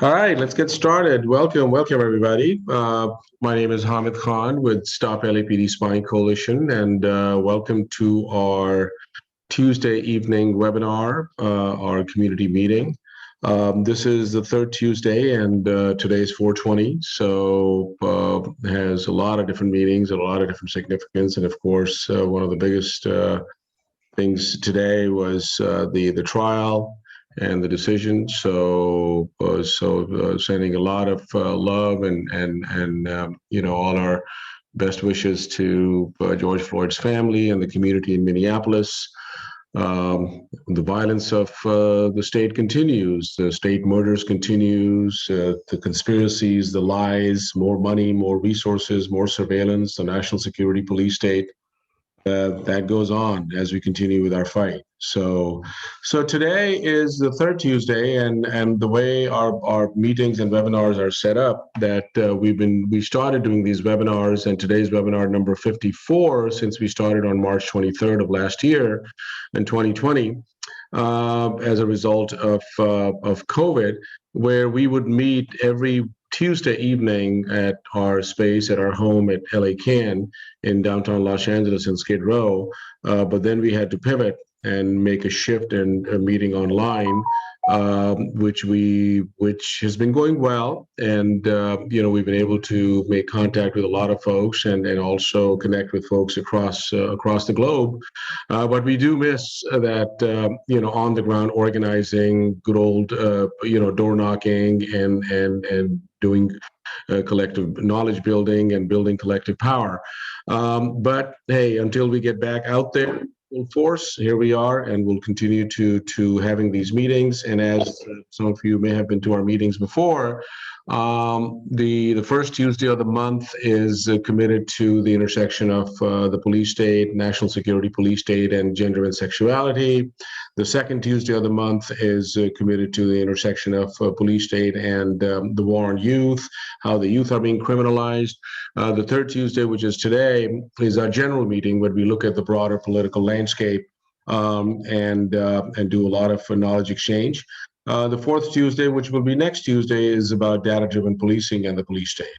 All right, let's get started. Welcome everybody. My name is Hamid Khan with Stop LAPD Spying Coalition, and welcome to our Tuesday evening webinar, our community meeting. This is the third Tuesday, and today is 4/20, so it has a lot of different meetings, a lot of different significance, and of course, one of the biggest things today was the trial and the decision. So sending a lot of love and all our best wishes to George Floyd's family and the community in Minneapolis. The violence of the state continues. The state murders continues. The conspiracies, the lies, more money, more resources, more surveillance, the national security police state. That goes on as we continue with our fight. So today is the third Tuesday, and the way our meetings and webinars are set up, that we started doing these webinars, and today's webinar number 54 since we started on March 23rd of last year in 2020. As a result of COVID, where we would meet every Tuesday evening at our space at our home at LA Can in downtown Los Angeles in Skid Row. But then we had to pivot and make a shift in a meeting online, which has been going well. And we've been able to make contact with a lot of folks and also connect with folks across the globe. But we do miss that on the ground organizing, good old door knocking and doing collective knowledge building and building collective power. But hey, until we get back out there full force, here we are, and we'll continue to having these meetings. And as some of you may have been to our meetings before, the first Tuesday of the month is committed to the intersection of the police state, national security police state, and gender and sexuality. The second Tuesday of the month is committed to the intersection of police state and the war on youth, how the youth are being criminalized. The third Tuesday, which is today, is our general meeting where we look at the broader political landscape and do a lot of knowledge exchange. The fourth Tuesday, which will be next Tuesday, is about data-driven policing and the police state.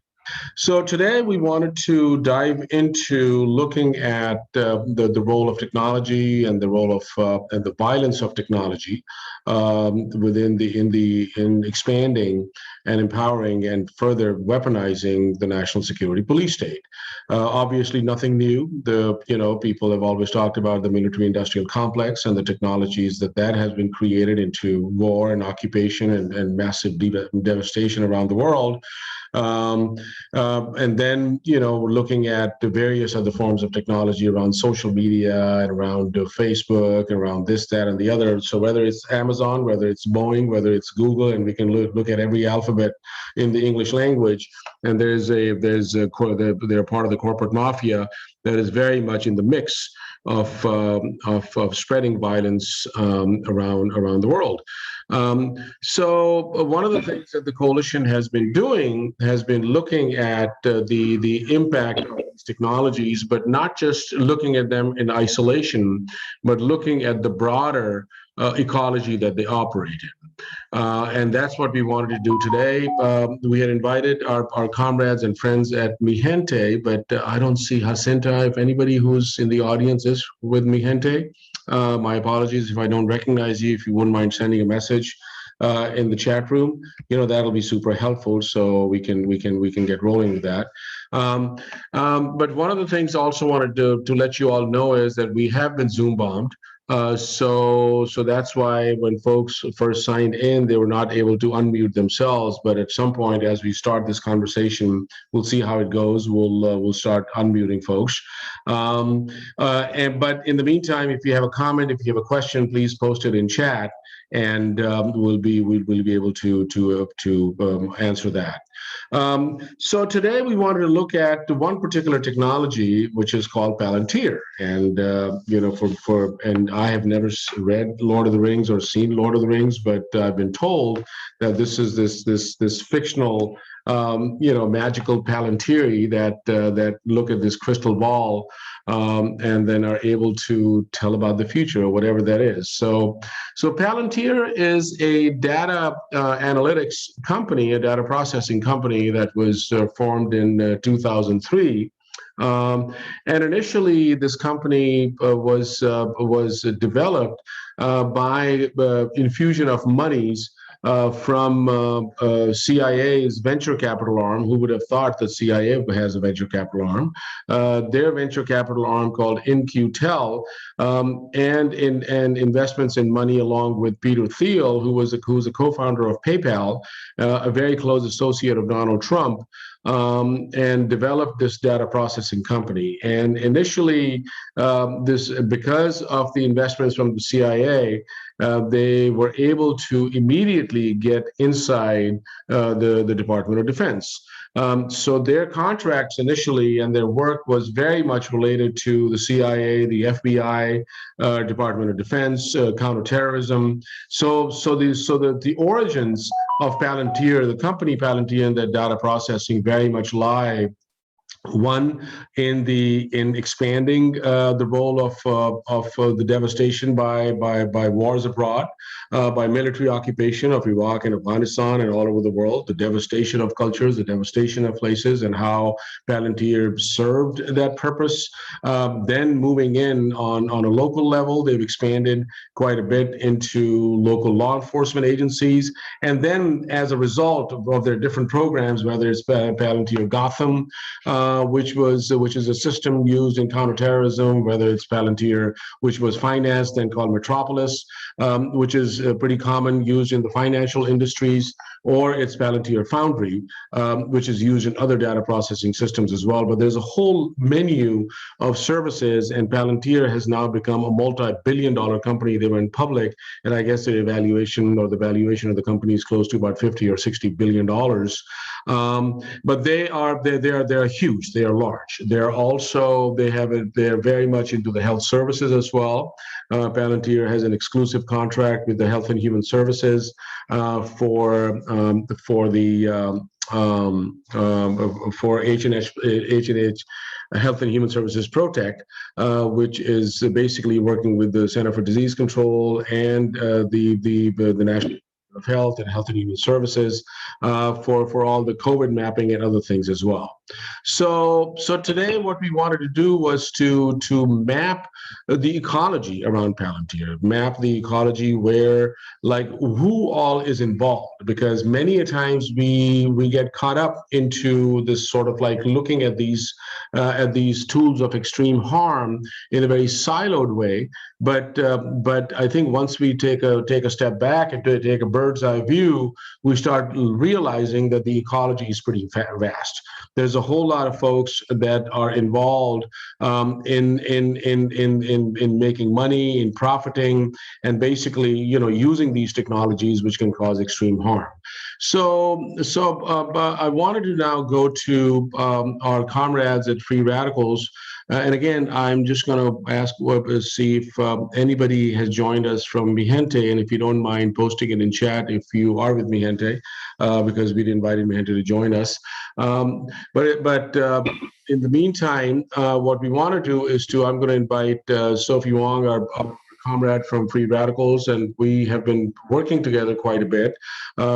So today we wanted to dive into looking at the role of technology and the role of and the violence of technology in expanding and empowering and further weaponizing the national security police state. Obviously, nothing new. People have always talked about the military-industrial complex and the technologies that has been created into war and occupation and massive devastation around the world. And then, we're looking at the various other forms of technology around social media and around Facebook, around this, that, and the other. So whether it's Amazon, whether it's Boeing, whether it's Google, and we can look at every alphabet in the English language. And they're part of the corporate mafia that is very much in the mix of spreading violence around the world. So one of the things that the coalition has been doing has been looking at the impact of these technologies, but not just looking at them in isolation, but looking at the broader ecology that they operate in. And that's what we wanted to do today. We had invited our comrades and friends at Mi Gente, but I don't see Jacinta. If anybody who's in the audience is with Mi Gente, my apologies if I don't recognize you. If you wouldn't mind sending a message in the chat room, that'll be super helpful. So we can get rolling with that. But one of the things I also wanted to let you all know is that we have been Zoom bombed. So that's why when folks first signed in, they were not able to unmute themselves. But at some point, as we start this conversation, we'll see how it goes. We'll start unmuting folks. But in the meantime, if you have a comment, if you have a question, please post it in chat, and we'll be able to answer that. So today we wanted to look at one particular technology, which is called Palantir. And and I have never read Lord of the Rings or seen Lord of the Rings, but I've been told that this is this fictional magical Palantiri that look at this crystal ball and then are able to tell about the future, whatever that is. So Palantir is a data analytics company, a data processing company that was formed in 2003. And initially, this company was developed by infusion of monies from CIA's venture capital arm. Who would have thought that CIA has a venture capital arm? Their venture capital arm called InQtel, and investments in money along with Peter Thiel, who's a co-founder of PayPal, a very close associate of Donald Trump. And developed this data processing company. And initially, because of the investments from the CIA, they were able to immediately get inside the Department of Defense. So their contracts initially and their work was very much related to the CIA, the FBI, Department of Defense, counterterrorism. So the origins of Palantir, the company Palantir, and the data processing very much lie, one, in expanding the role of the devastation by wars abroad, by military occupation of Iraq and Afghanistan and all over the world, the devastation of cultures, the devastation of places, and how Palantir served that purpose. Then moving in on a local level, they've expanded quite a bit into local law enforcement agencies. And then as a result of their different programs, whether it's Palantir Gotham, which is a system used in counterterrorism, whether it's Palantir, which was financed and called Metropolis, which is pretty common, used in the financial industries, or it's Palantir Foundry, which is used in other data processing systems as well. But there's a whole menu of services, and Palantir has now become a multi-billion-dollar company. They went public, and I guess the valuation of the company is close to about $50 or $60 billion. But they're huge. They are large. They're very much into the health services as well. Palantir has an exclusive contract with the Health and Human Services for H&H Health and Human Services Protect, which is basically working with the Center for Disease Control and the National of Health and Human Services for all the COVID mapping and other things as well. So today what we wanted to do was to map the ecology around Palantir, map the ecology where, like, who all is involved, because many a times we get caught up into this sort of like looking at these tools of extreme harm in a very siloed way. But I think once we take a step back and take a bird's eye view, we start realizing that the ecology is pretty vast. There's a whole lot of folks that are involved in making money, in profiting, and basically, using these technologies which can cause extreme harm. So I wanted to now go to our comrades at Free Radicals. And again, I'm just going to see if anybody has joined us from Mihente, and if you don't mind posting it in chat if you are with Mihente, because we'd invited Mihente to join us. But in the meantime, what we want to do is I'm going to invite Sophie Wong, our comrade from Free Radicals, and we have been working together quite a bit.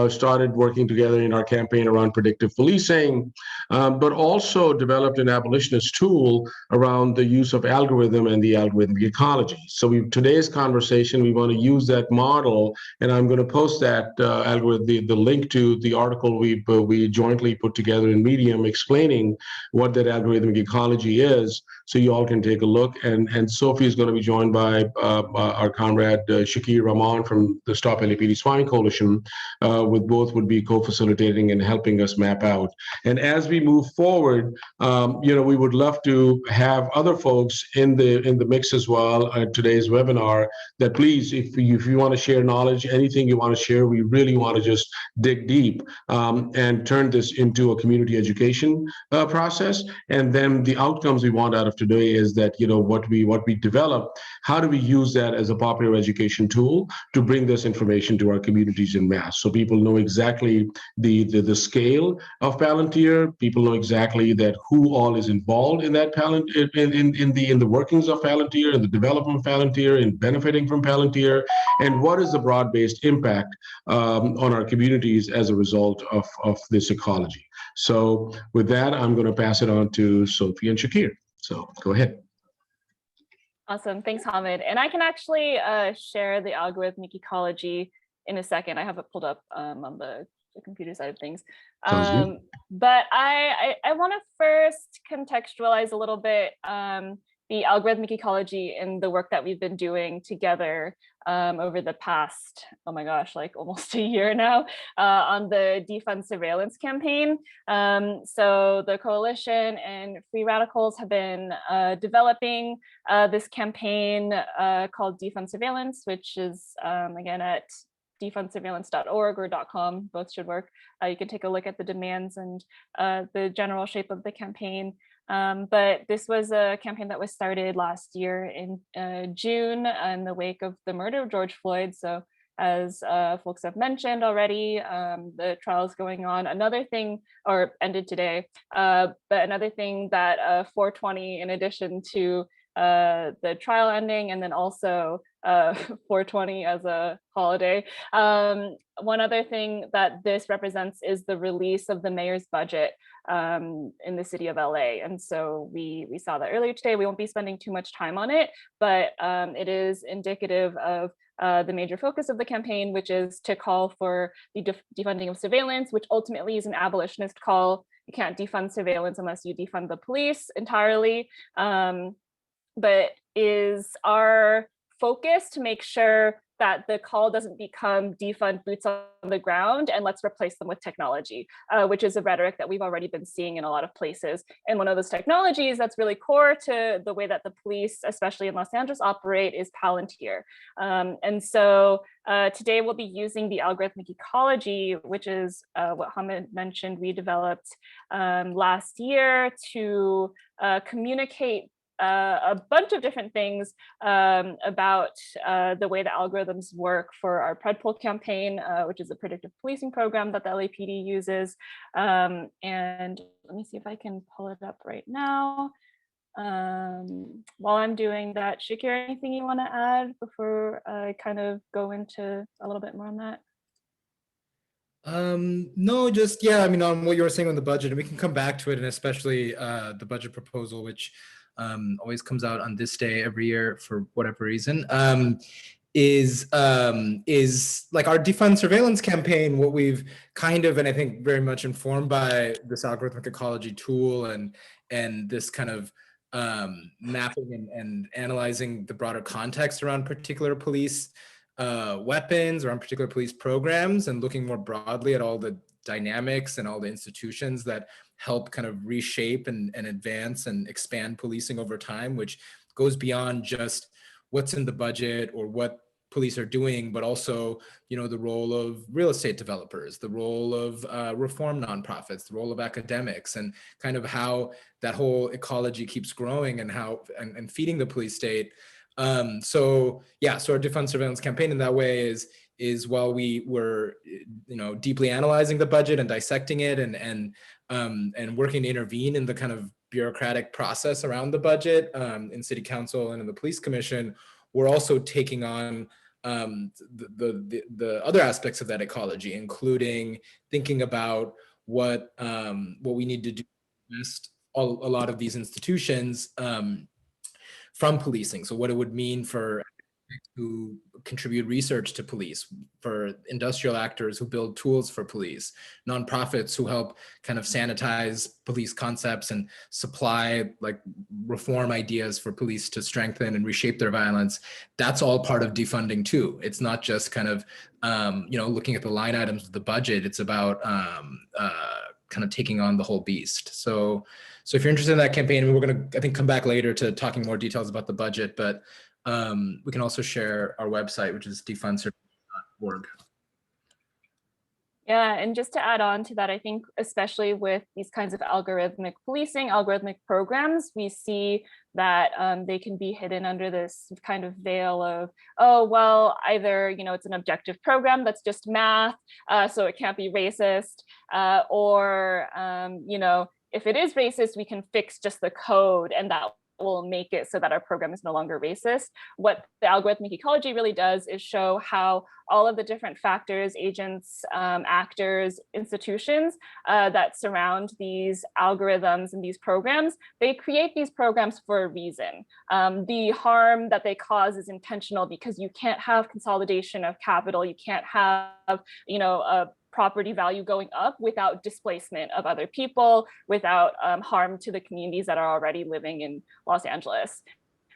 Started working together in our campaign around predictive policing, but also developed an abolitionist tool around the use of algorithm and the algorithmic ecology. So today's conversation, we want to use that model, and I'm going to post that the link to the article we jointly put together in Medium explaining what that algorithmic ecology is, so you all can take a look. And Sophie is going to be joined by our comrade Shakir Rahman from the Stop LAPD Swine Coalition, with both would be co-facilitating and helping us map out. And as we move forward, we would love to have other folks in the mix as well at today's webinar. That please, if you want to share knowledge, anything you want to share, we really want to just dig deep and turn this into a community education process. And then the outcomes we want out of today is that what we develop, how do we use that that as a popular education tool to bring this information to our communities in mass, so people know exactly the scale of Palantir. People know exactly that who all is involved in that in the workings of Palantir, in the development of Palantir, in benefiting from Palantir, and what is the broad-based impact on our communities as a result of this ecology. So with that, I'm going to pass it on to Sophie and Shakir. So go ahead. Awesome. Thanks, Hamid. And I can actually share the algorithmic ecology in a second. I have it pulled up on the computer side of things. But I want to first contextualize a little bit the algorithmic ecology and the work that we've been doing together over the past, oh my gosh, like almost a year now on the Defund Surveillance campaign. So the coalition and free radicals have been developing this campaign called Defund Surveillance, which is again at defundsurveillance.org or .com, both should work. You can take a look at the demands and the general shape of the campaign. But this was a campaign that was started last year in June in the wake of the murder of George Floyd. So as folks have mentioned already, the trial is going on. Another thing, or ended today, but another thing that 420, in addition to the trial ending, and then also 420 as a holiday. One other thing that this represents is the release of the mayor's budget in the city of LA. And so we saw that earlier today. We won't be spending too much time on it, but it is indicative of the major focus of the campaign, which is to call for the defunding of surveillance, which ultimately is an abolitionist call. You can't defund surveillance unless you defund the police entirely. But is our focus to make sure that the call doesn't become defund boots on the ground and let's replace them with technology, which is a rhetoric that we've already been seeing in a lot of places. And one of those technologies that's really core to the way that the police, especially in Los Angeles, operate is Palantir. And so today we'll be using the algorithmic ecology, which is what Hamid mentioned we developed last year to communicate a bunch of different things about the way the algorithms work for our Predpol campaign, which is a predictive policing program that the LAPD uses. And let me see if I can pull it up right now. While I'm doing that, Shakir, anything you want to add before I kind of go into a little bit more on that? No, just, yeah, I mean, on what you were saying on the budget, and we can come back to it, and especially the budget proposal, which always comes out on this day every year for whatever reason, is like our defund surveillance campaign. What we've kind of, and I think very much informed by this algorithmic ecology tool and this kind of mapping and analyzing the broader context around particular police weapons, around particular police programs, and looking more broadly at all the dynamics and all the institutions that help kind of reshape and advance and expand policing over time, which goes beyond just what's in the budget or what police are doing, but also, you know, the role of real estate developers, the role of reform nonprofits, the role of academics, and kind of how that whole ecology keeps growing and how and feeding the police state. So yeah, so our defund surveillance campaign in that way is while we were, you know, deeply analyzing the budget and dissecting it and working to intervene in the kind of bureaucratic process around the budget in city council and in the police commission, we're also taking on the other aspects of that ecology, including thinking about what we need to do to best a lot of these institutions from policing. So what it would mean for who contribute research to police, for industrial actors who build tools for police, nonprofits who help kind of sanitize police concepts and supply like reform ideas for police to strengthen and reshape their violence. That's all part of defunding too. It's not just kind of, you know, looking at the line items of the budget. It's about kind of taking on the whole beast. So if you're interested in that campaign, we're going to, I think, come back later to talking more details about the budget, but we can also share our website, which is defundsurveillance.org. Yeah, and just to add on to that, I think especially with these kinds of algorithmic policing, algorithmic programs, we see that they can be hidden under this kind of veil of, oh, well, either, it's an objective program that's just math, so it can't be racist, or, if it is racist, we can fix just the code and that will make it so that our program is no longer racist. What the algorithmic ecology really does is show how all of the different factors, agents, actors, institutions that surround these algorithms and these programs, they create these programs for a reason. The harm that they cause is intentional because you can't have consolidation of capital, you can't have, a property value going up without displacement of other people, without harm to the communities that are already living in Los Angeles.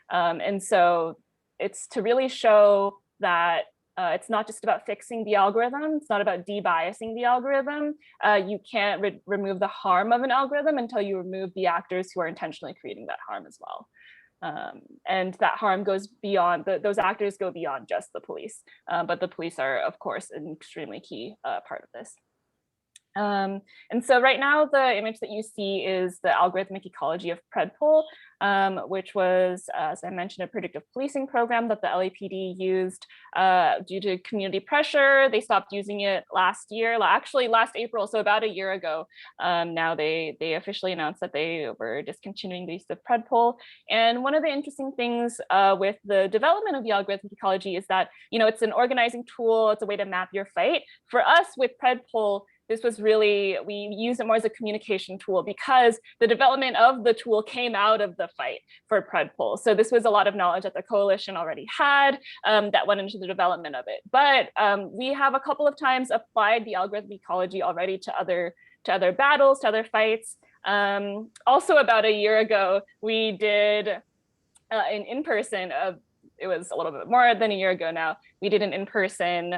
And so it's to really show that it's not just about fixing the algorithm, it's not about debiasing the algorithm. You can't remove the harm of an algorithm until you remove the actors who are intentionally creating that harm as well. And that harm goes beyond, those actors go beyond just the police, but the police are, of course, an extremely key part of this. And so right now, the image that you see is the algorithmic ecology of PredPol, which was, as I mentioned, a predictive policing program that the LAPD used due to community pressure. They stopped using it last year, actually last April, so about a year ago. Now they officially announced that they were discontinuing the use of PredPol. And one of the interesting things with the development of the algorithmic ecology is that, it's an organizing tool, it's a way to map your fight. For us with PredPol, this was really, we used it more as a communication tool because the development of the tool came out of the fight for PredPol. So this was a lot of knowledge that the coalition already had that went into the development of it. But we have a couple of times applied the algorithmic ecology already to other battles, to other fights. Also about a year ago, we did an in-person, it was a little bit more than a year ago now, we did an in-person,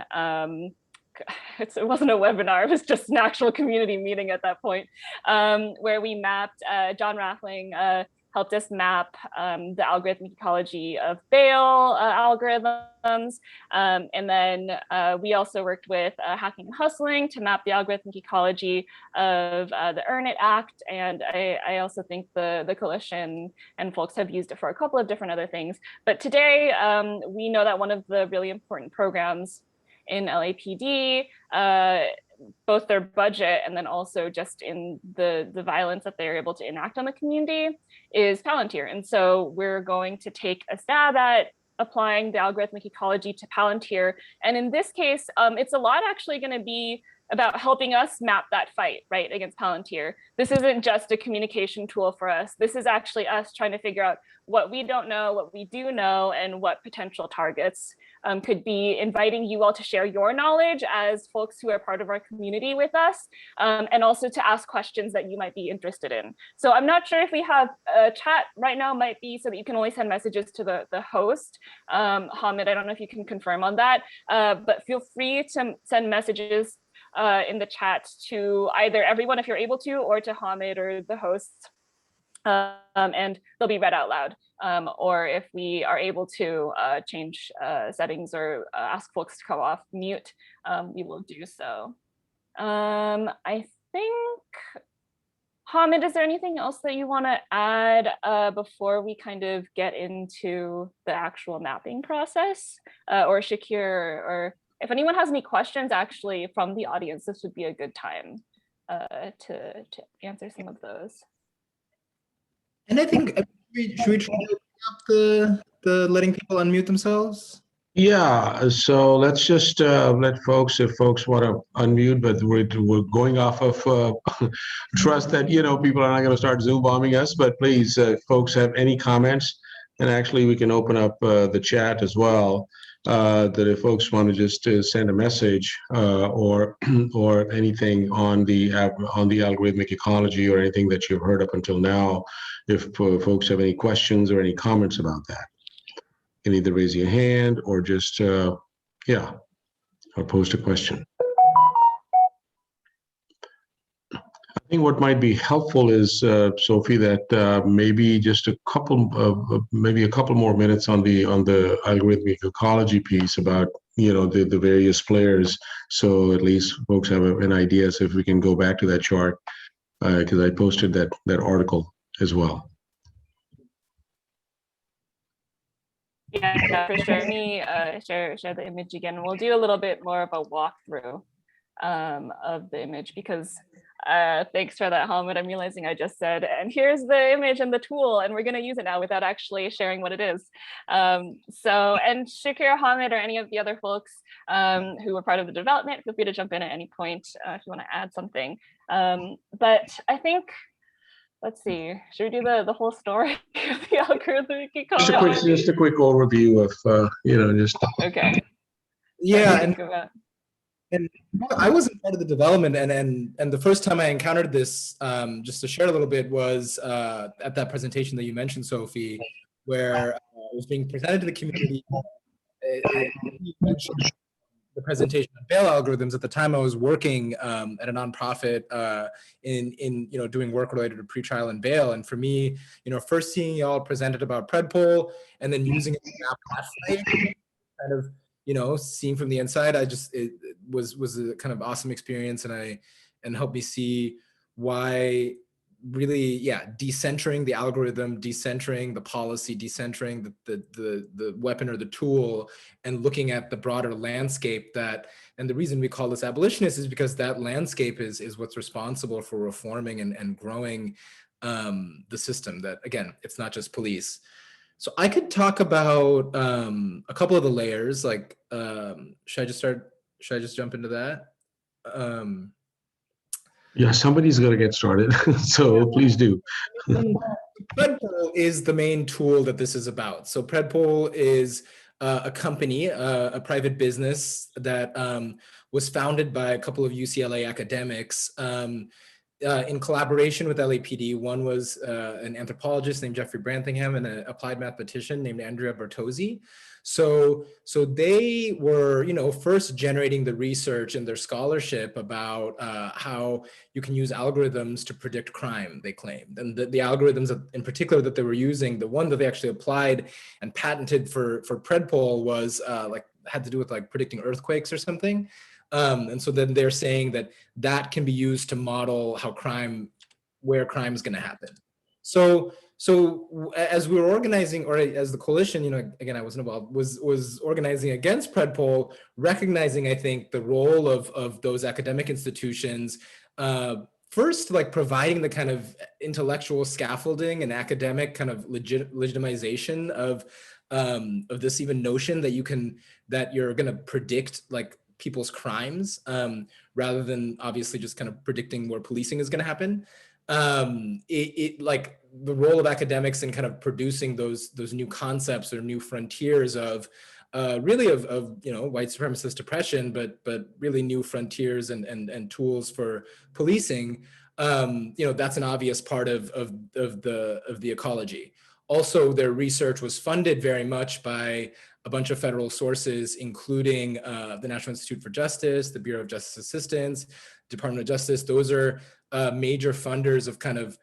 it wasn't a webinar, it was just an actual community meeting at that point, where we mapped, John Rathling helped us map the algorithmic ecology of bail algorithms. And then we also worked with Hacking and Hustling to map the algorithmic ecology of the Earn It Act. And I also think the coalition and folks have used it for a couple of different other things. But today, we know that one of the really important programs in LAPD, both their budget and then also just in the violence that they're able to enact on the community is Palantir. And so we're going to take a stab at applying the algorithmic ecology to Palantir. And in this case, it's a lot actually going to be about helping us map that fight, right, against Palantir. This isn't just a communication tool for us. This is actually us trying to figure out what we don't know, what we do know, and what potential targets could be, inviting you all to share your knowledge as folks who are part of our community with us, and also to ask questions that you might be interested in. So I'm not sure if we have a chat right now, might be so that you can only send messages to the host. Hamid, I don't know if you can confirm on that, but feel free to send messages in the chat to either everyone if you're able to, or to Hamid or the hosts, and they'll be read out loud. Or if we are able to change settings or ask folks to come off mute, we will do so. I think, Hamid, is there anything else that you want to add before we kind of get into the actual mapping process? Or Shakir, or if anyone has any questions actually from the audience, this would be a good time to answer some of those. And I think, should we try to open up the letting people unmute themselves? Yeah, so let's just let folks, if folks want to unmute, but we're going off of trust that, people are not going to start Zoom bombing us, but please, if folks have any comments, and actually we can open up the chat as well, that if folks want to just send a message or anything on the algorithmic ecology or anything that you've heard up until now, if folks have any questions or any comments about that, you can either raise your hand or just or post a question. I think what might be helpful is, Sophie, that maybe just a couple more minutes on the algorithmic ecology piece about the various players, so at least folks have an idea. So if we can go back to that chart, because I posted that article as well. Yeah, for sure. Let me share the image again. We'll do a little bit more of a walkthrough of the image, because thanks for that, Hamid. I'm realizing I just said, and here's the image and the tool, and we're going to use it now without actually sharing what it is. And Shakir, Hamid, or any of the other folks who were part of the development, feel free to jump in at any point if you want to add something. But I think, let's see, should we do the whole story of the algorithmic ecology? Just a quick overview of, just. Okay. Yeah, and I wasn't part of the development, and the first time I encountered this, just to share a little bit, was at that presentation that you mentioned, Sophie, where it was being presented to the community. You mentioned the presentation on bail algorithms. At the time, I was working at a nonprofit in doing work related to pretrial and bail. And for me, first seeing y'all presented about Predpol and then using it to map that site, kind of seeing from the inside, it was a kind of awesome experience, and helped me see why really, decentering the algorithm, decentering the policy, decentering the weapon or the tool, and looking at the broader landscape and the reason we call this abolitionist is because that landscape is what's responsible for reforming and growing the system. That, again, it's not just police. So I could talk about a couple of the layers. Like, should I just jump into that? Yeah, somebody's going to get started. So please do. Predpol is the main tool that this is about. So Predpol is a company, a private business that was founded by a couple of UCLA academics in collaboration with LAPD. One was an anthropologist named Jeffrey Brantingham and an applied mathematician named Andrea Bertozzi. So they were, first generating the research and their scholarship about how you can use algorithms to predict crime, they claimed. And the algorithms in particular that they were using, the one that they actually applied and patented for Predpol was had to do with predicting earthquakes or something. And so then they're saying that can be used to model where crime is going to happen. So as we were organizing, or as the coalition, again, I wasn't involved, was organizing against Predpol, recognizing, I think, the role of those academic institutions, first, providing the kind of intellectual scaffolding and academic kind of legitimization of this even notion that you're going to predict people's crimes, rather than obviously just kind of predicting where policing is going to happen. The role of academics in kind of producing those new concepts or new frontiers of really of white supremacist oppression, but really new frontiers and tools for policing. That's an obvious part of the ecology. Also, their research was funded very much by a bunch of federal sources, including the National Institute for Justice, the Bureau of Justice Assistance, Department of Justice. Those are major funders of kind of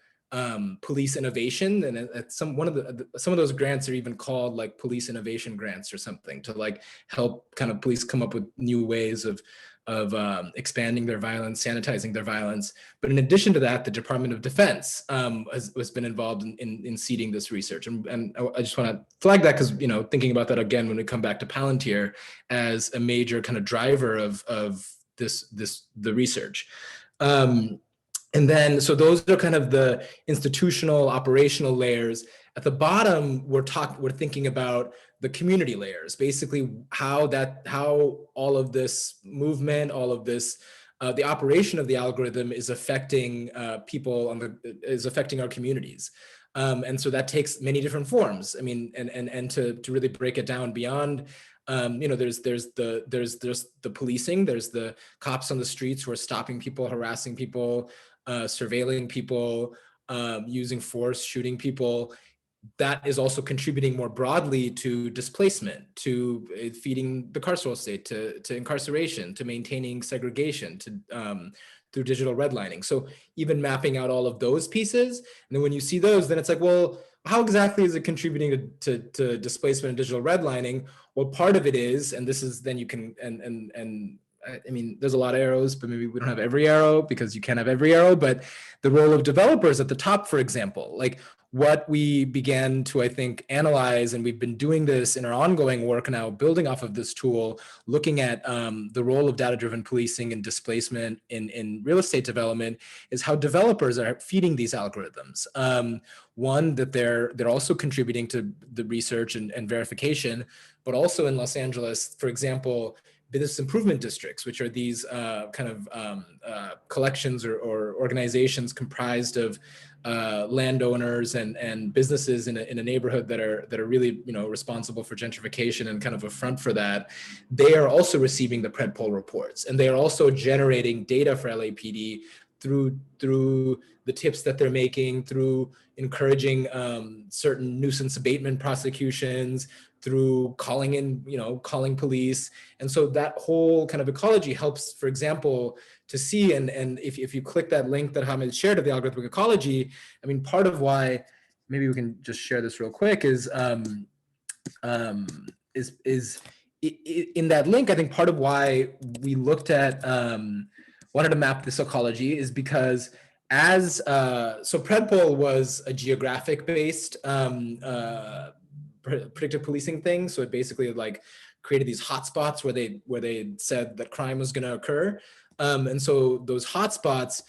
police innovation, and some of those grants are even called police innovation grants or something, to help kind of police come up with new ways of expanding their violence, sanitizing their violence. But in addition to that, the Department of Defense has been involved in seeding this research. And I just want to flag that because, thinking about that again, when we come back to Palantir as a major kind of driver of the research. And then, so those are kind of the institutional, operational layers. At the bottom, we're thinking about the community layers, basically how all of this movement, all of this, the operation of the algorithm is affecting people is affecting our communities. And so that takes many different forms. I mean, and to really break it down beyond, there's the policing, there's the cops on the streets who are stopping people, harassing people, surveilling people, using force, shooting people. That is also contributing more broadly to displacement, to feeding the carceral state, to incarceration, to maintaining segregation, through digital redlining. So even mapping out all of those pieces, and then when you see those, then it's well, how exactly is it contributing to displacement and digital redlining? Well, part of it is, and this is, then you can, and I mean, there's a lot of arrows, but maybe we don't have every arrow because you can't have every arrow, but the role of developers at the top, for example, what we began to, I think, analyze, and we've been doing this in our ongoing work now, building off of this tool, looking at the role of data-driven policing and displacement in real estate development, is how developers are feeding these algorithms. One, that they're also contributing to the research and verification, but also in Los Angeles, for example, business improvement districts, which are these collections or organizations comprised of landowners and businesses in a neighborhood that are really, responsible for gentrification and kind of a front for that. They are also receiving the predpol reports, and they are also generating data for LAPD through the tips that they're making, through encouraging certain nuisance abatement prosecutions, through calling police. And so that whole kind of ecology helps, for example, to see, and if you click that link that Hamid shared of the algorithmic ecology, I mean, part of why, maybe we can just share this real quick, is in that link, I think part of why we looked at, wanted to map this ecology is because so predpol was a geographic based predictive policing thing. So it basically created these hotspots where they said that crime was going to occur. And so those hotspots,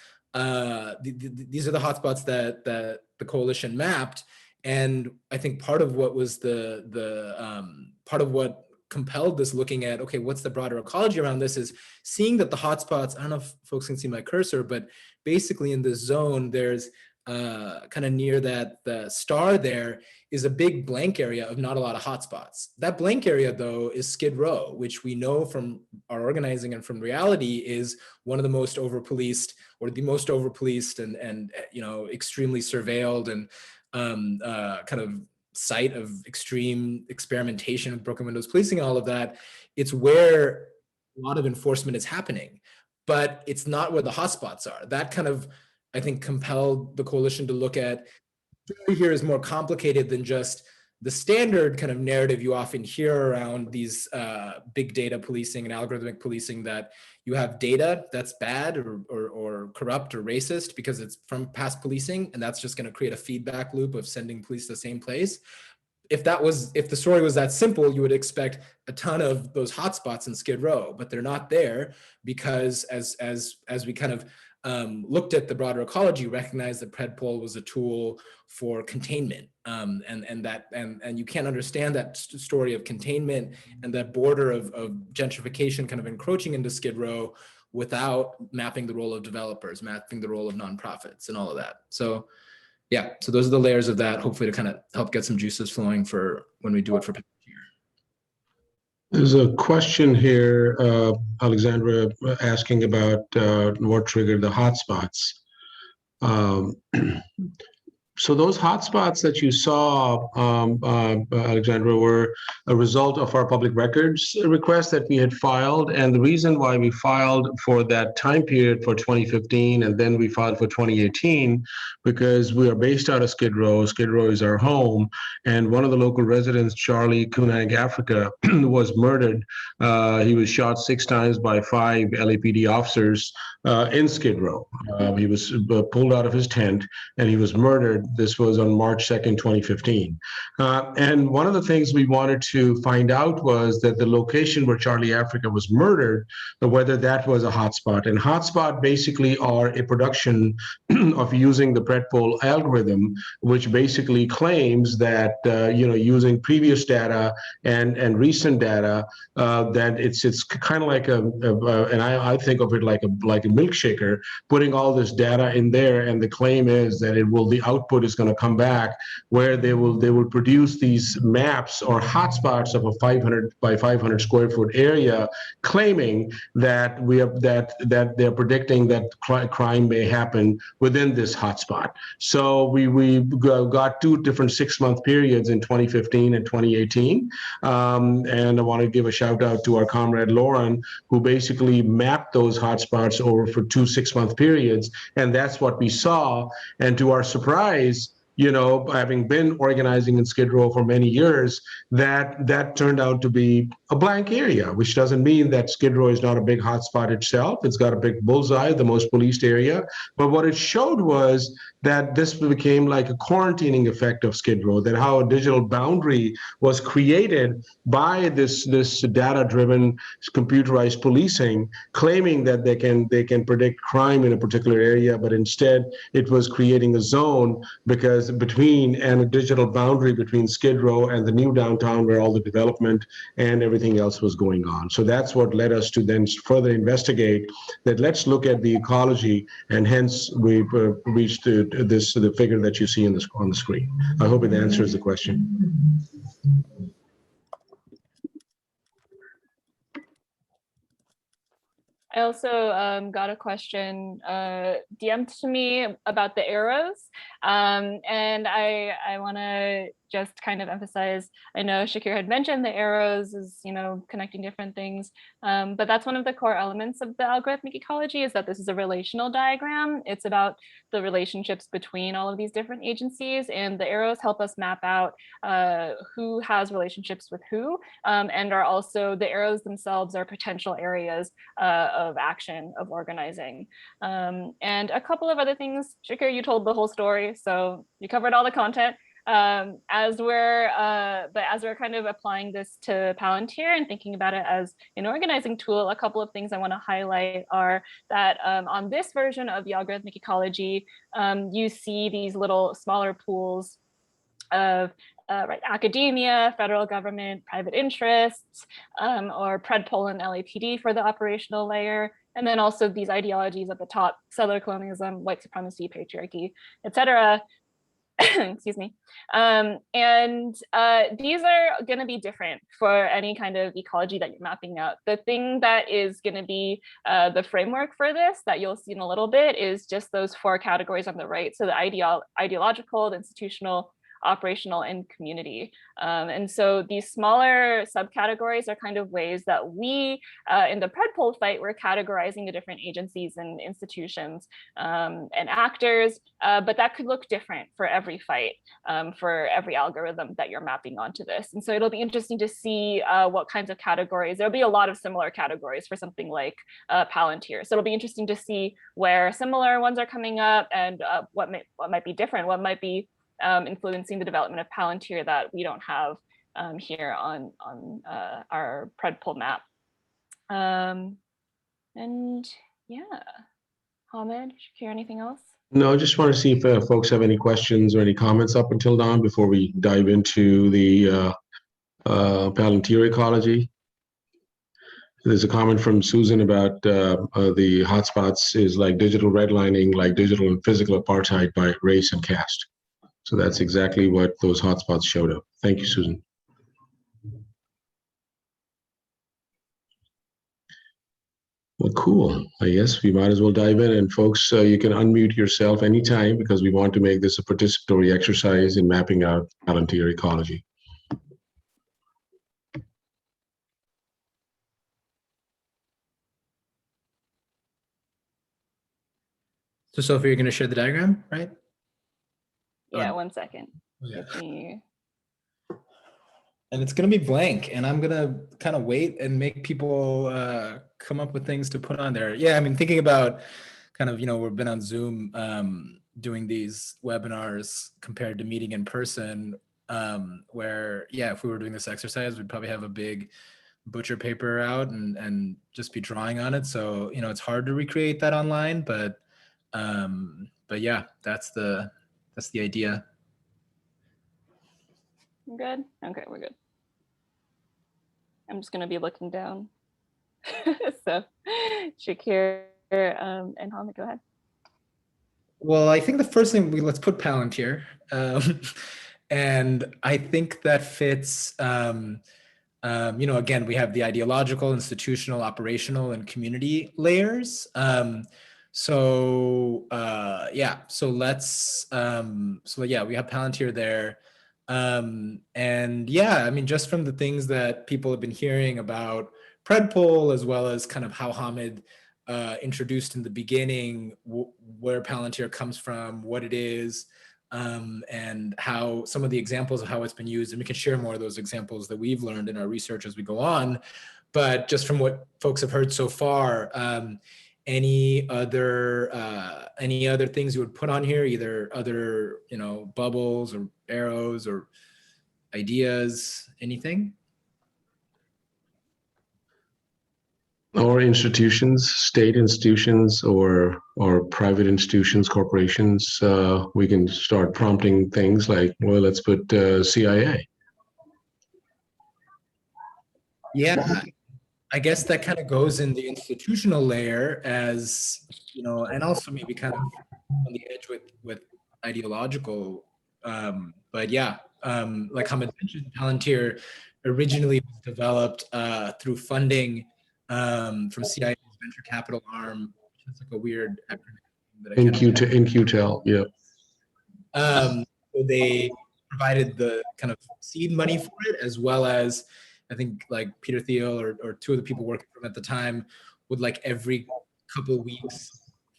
these are the hotspots that the coalition mapped. And I think part of what was part of what compelled this, looking at, okay, what's the broader ecology around this, is seeing that the hotspots, I don't know if folks can see my cursor, but basically in this zone, there's kind of near the star there is a big blank area of not a lot of hotspots. That blank area, though, is Skid Row, which we know from our organizing and from reality is one of the most over-policed, or the most over-policed and extremely surveilled and kind of site of extreme experimentation with broken windows policing and all of that. It's where a lot of enforcement is happening, but it's not where the hotspots are. That kind of, I think, compelled the coalition to look at, here is more complicated than just the standard kind of narrative you often hear around these big data policing and algorithmic policing, that you have data that's bad or corrupt or racist because it's from past policing, and that's just going to create a feedback loop of sending police to the same place. If the story was that simple, you would expect a ton of those hotspots in Skid Row, but they're not there because as we kind of looked at the broader ecology, recognized that predpol was a tool for containment, and you can't understand that story of containment and that border of gentrification kind of encroaching into Skid Row without mapping the role of developers, mapping the role of nonprofits, and all of that. So yeah, so those are the layers of that, hopefully to kind of help get some juices flowing for when we do it for Palantir. There's a question here, Alexandra, asking about what triggered the hotspots. So those hotspots that you saw, Alexandra, were a result of our public records request that we had filed. And the reason why we filed for that time period for 2015, and then we filed for 2018, because we are based out of Skid Row. Skid Row is our home. And one of the local residents, Charlie Kunang Africa, was murdered. He was shot 6 times by 5 LAPD officers in Skid Row. He was pulled out of his tent and he was murdered. This was on March 2nd, 2015. And one of the things we wanted to find out was that the location where Charlie Africa was murdered, whether that was a hotspot. And hotspot basically are a production of using the predpol algorithm, which basically claims that, using previous data and recent data, that it's kind of like and I think of it like a milkshaker, putting all this data in there, and the claim is that the output is going to come back where they will produce these maps or hotspots of a 500 by 500 square foot area, claiming that that they're predicting that crime may happen within this hotspot. So we got 2 different 6-month periods in 2015 and 2018, and I want to give a shout out to our comrade Lauren, who basically mapped those hotspots over for 2 6-month periods, and that's what we saw. And to our surprise, having been organizing in Skid Row for many years, that turned out to be a blank area, which doesn't mean that Skid Row is not a big hotspot itself. It's got a big bullseye, the most policed area. But what it showed was that this became like a quarantining effect of Skid Row, that how a digital boundary was created by this data-driven computerized policing, claiming that they can predict crime in a particular area, but instead it was creating a zone because a digital boundary between Skid Row and the new downtown where all the development and everything else was going on. So that's what led us to then further investigate that. Let's look at the ecology, and hence we've reached the figure that you see on the screen. I hope it answers the question. I also got a question DM'd to me about the arrows. And I want to just kind of emphasize, I know Shakir had mentioned the arrows is, connecting different things, but that's one of the core elements of the algorithmic ecology, is that this is a relational diagram. It's about the relationships between all of these different agencies, and the arrows help us map out who has relationships with who, and are also, the arrows themselves are potential areas of action, of organizing. And a couple of other things. Shakir, you told the whole story, so you covered all the content. As we're kind of applying this to Palantir and thinking about it as an organizing tool, a couple of things I want to highlight are that on this version of the algorithmic ecology, you see these little smaller pools of academia, federal government, private interests, or Predpol and LAPD for the operational layer. And then also these ideologies at the top: settler colonialism, white supremacy, patriarchy, etc. Excuse me. And these are going to be different for any kind of ecology that you're mapping out. The thing that is going to be the framework for this, that you'll see in a little bit, is just those 4 categories on the right. So the ideological, the institutional, operational, and community. And so these smaller subcategories are kind of ways that we, in the Predpol fight, we're categorizing the different agencies and institutions and actors, but that could look different for every fight, for every algorithm that you're mapping onto this. And so it'll be interesting to see what kinds of categories. There'll be a lot of similar categories for something like Palantir. So it'll be interesting to see where similar ones are coming up, and what might be different, what might be influencing the development of Palantir that we don't have here on our Predpol map. And yeah, Hamid, Shakir, anything else? No, I just want to see if folks have any questions or any comments up until now before we dive into the Palantir ecology. There's a comment from Susan about the hotspots is like digital redlining, like digital and physical apartheid by race and caste. So that's exactly what those hotspots showed up. Thank you, Susan. Well, cool. I guess we might as well dive in. And folks, you can unmute yourself anytime, because we want to make this a participatory exercise in mapping out Palantir ecology. So Sophie, you're going to share the diagram, right? Yeah, 1 second. Yeah. Give me... And it's going to be blank, and I'm going to kind of wait and make people come up with things to put on there. Yeah, I mean, thinking about kind of, we've been on Zoom doing these webinars compared to meeting in person, where, yeah, if we were doing this exercise, we'd probably have a big butcher paper out and just be drawing on it. So, it's hard to recreate that online, but yeah, that's the idea. Good? Okay, we're good. I'm just going to be looking down. So, Shakir and Hamid, go ahead. Well, I think the first thing, let's put Palantir. And I think that fits, again, we have the ideological, institutional, operational, and community layers. So let's, we have Palantir there. And yeah, I mean, just from the things that people have been hearing about Predpol, as well as kind of how Hamid introduced in the beginning, where Palantir comes from, what it is, and how some of the examples of how it's been used, and we can share more of those examples that we've learned in our research as we go on. But just from what folks have heard so far, any other things you would put on here, either other, bubbles or arrows or ideas, anything? Or institutions, state institutions, or private institutions, corporations. We can start prompting things like, well, let's put CIA. Yeah, I guess that kind of goes in the institutional layer as, and also maybe kind of on the edge with ideological. But yeah, like Hamid mentioned, Palantir originally was developed through funding from CIA's venture capital arm, which is like a weird acronym that I can't InQtel, yeah. So they provided the kind of seed money for it, as well as I think like Peter Thiel or two of the people working for him at the time would like every couple of weeks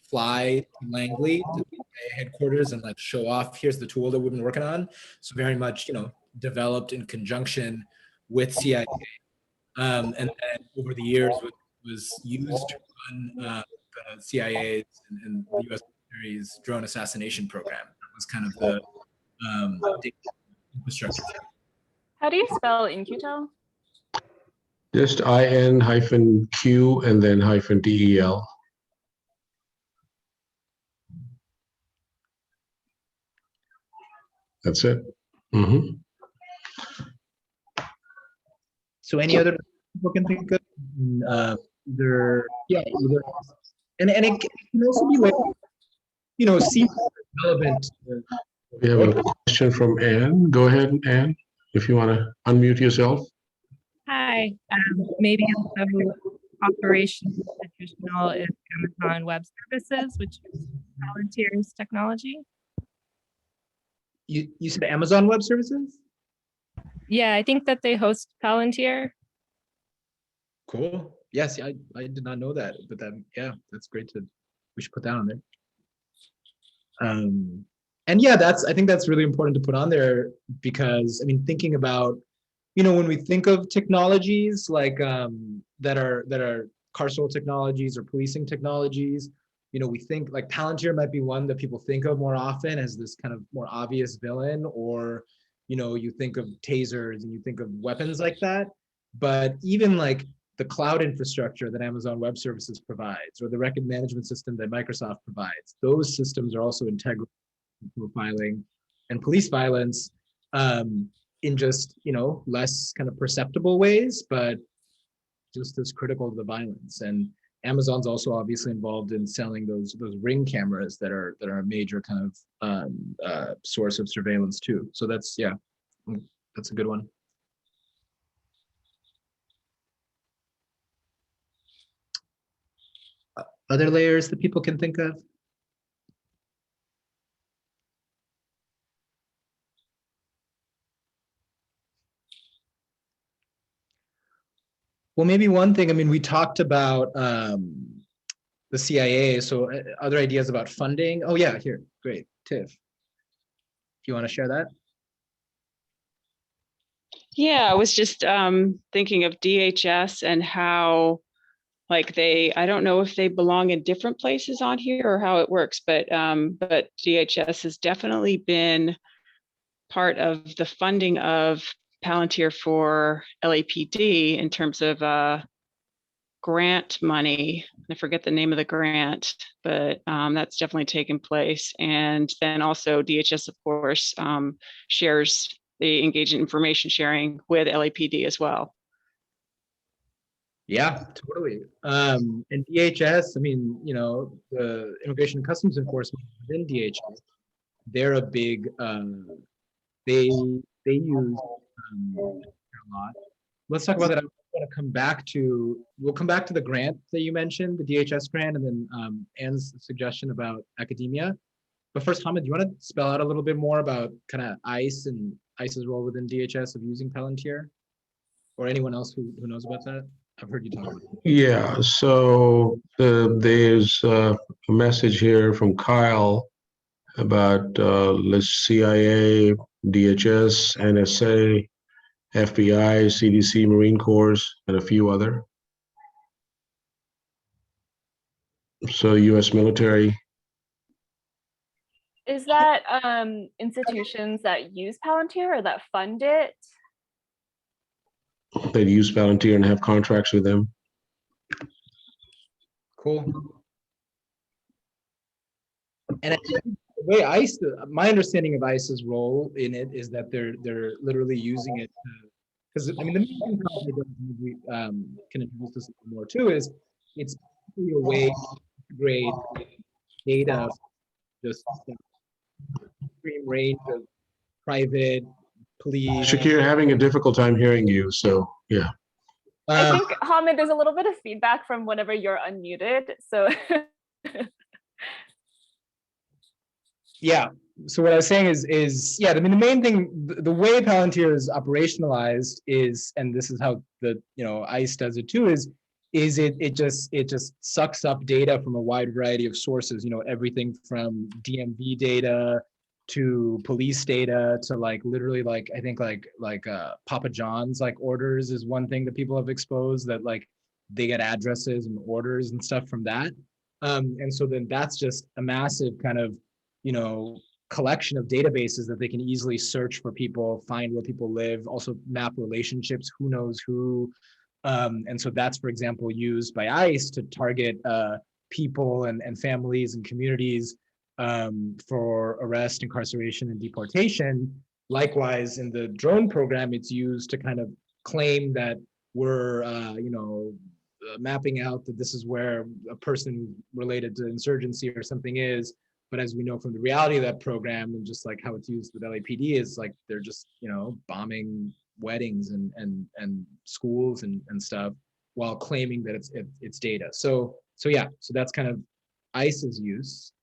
fly to Langley to the headquarters and like show off, here's the tool that we've been working on. So very much, developed in conjunction with CIA. And then over the years was used to run the CIA's and the US military's drone assassination program. That was kind of the data infrastructure. How do you spell InQtel? Just IN-Q and then -DEL. That's it. Mm-hmm. So any other people can think of either, and it can also be like, seem relevant. We have a question from Anne. Go ahead, Anne, if you want to unmute yourself. Hi, maybe also operations institutional is Amazon Web Services, which is Palantir's technology. You said Amazon Web Services? Yeah, I think that they host Palantir. Cool. Yes, I did not know that, but that's great we should put that on there. And yeah, I think that's really important to put on there because thinking about, when we think of technologies like that are carceral technologies or policing technologies, we think like Palantir might be one that people think of more often as this kind of more obvious villain, or you think of tasers and you think of weapons like that. But even like the cloud infrastructure that Amazon Web Services provides, or the record management system that Microsoft provides, those systems are also integral to profiling and police violence in just, less kind of perceptible ways, but just as critical to the violence. And Amazon's also obviously involved in selling those Ring cameras that are a major kind of source of surveillance too. So that's a good one. Other layers that people can think of? Well, maybe one thing, we talked about the CIA, so other ideas about funding. Oh yeah, here, great, Tiff. Do you want to share that? Yeah, I was just thinking of DHS and how I don't know if they belong in different places on here or how it works, but DHS has definitely been part of the funding of Palantir for LAPD in terms of grant money. I forget the name of the grant, but that's definitely taken place. And then also DHS, of course, they engage in information sharing with LAPD as well. Yeah, totally. And DHS, the Immigration and Customs Enforcement within DHS, they're a big, they use a lot. Let's talk about that. I want to we'll come back to the grant that you mentioned, the DHS grant, and then Anne's suggestion about academia. But first, Hamid, do you want to spell out a little bit more about kind of ICE and ICE's role within DHS of using Palantir? Or anyone else who knows about that? I've heard you talk about it. Yeah, so there's a message here from Kyle about CIA, DHS, NSA, FBI, CDC, Marine Corps, and a few other. So U.S. military. Is that institutions that use Palantir or that fund it? That use Palantir and have contracts with them. Cool. And I think the way ICE, my understanding of ICE's role in it is that they're literally using it because I mean the main thing Palantir does, we can introduce this a little more too, is it's a way to integrate data, just extreme range of private, police. Shakir, having a difficult time hearing you, so yeah. I think, Hamid, there's a little bit of feedback from whenever you're unmuted, so. Yeah, so what I was saying is yeah, I mean the main thing, the way Palantir is operationalized is, and this is how the ICE does it too, is it just sucks up data from a wide variety of sources, everything from DMV data to police data to like literally like I think like Papa John's like orders is one thing that people have exposed, that like they get addresses and orders and stuff from that, and so then that's just a massive kind of collection of databases that they can easily search for people, find where people live, also map relationships, who knows who. And so that's, for example, used by ICE to target people and families and communities for arrest, incarceration, and deportation. Likewise, in the drone program, it's used to kind of claim that we're, mapping out that this is where a person related to insurgency or something is. But as we know from the reality of that program and just like how it's used with LAPD is like they're just bombing weddings and schools and stuff while claiming that it's data. So yeah, so that's kind of ICE's use.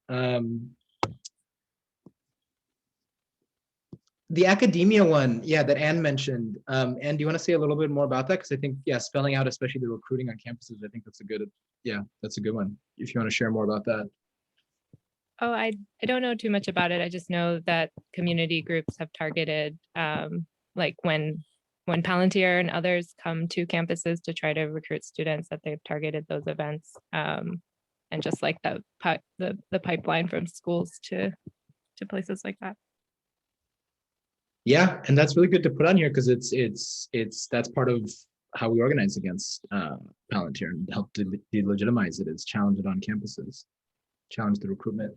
The academia one, yeah, that Anne mentioned. Anne, do you want to say a little bit more about that? Because I think, yeah, spelling out especially the recruiting on campuses, I think that's a good one. If you want to share more about that. Oh, I don't know too much about it. I just know that community groups have targeted, like when Palantir and others come to campuses to try to recruit students, that they've targeted those events, and just like the pipeline from schools to places like that. Yeah, and that's really good to put on here because that's part of how we organize against Palantir and help to delegitimize it, is challenge it on campuses, challenge the recruitment.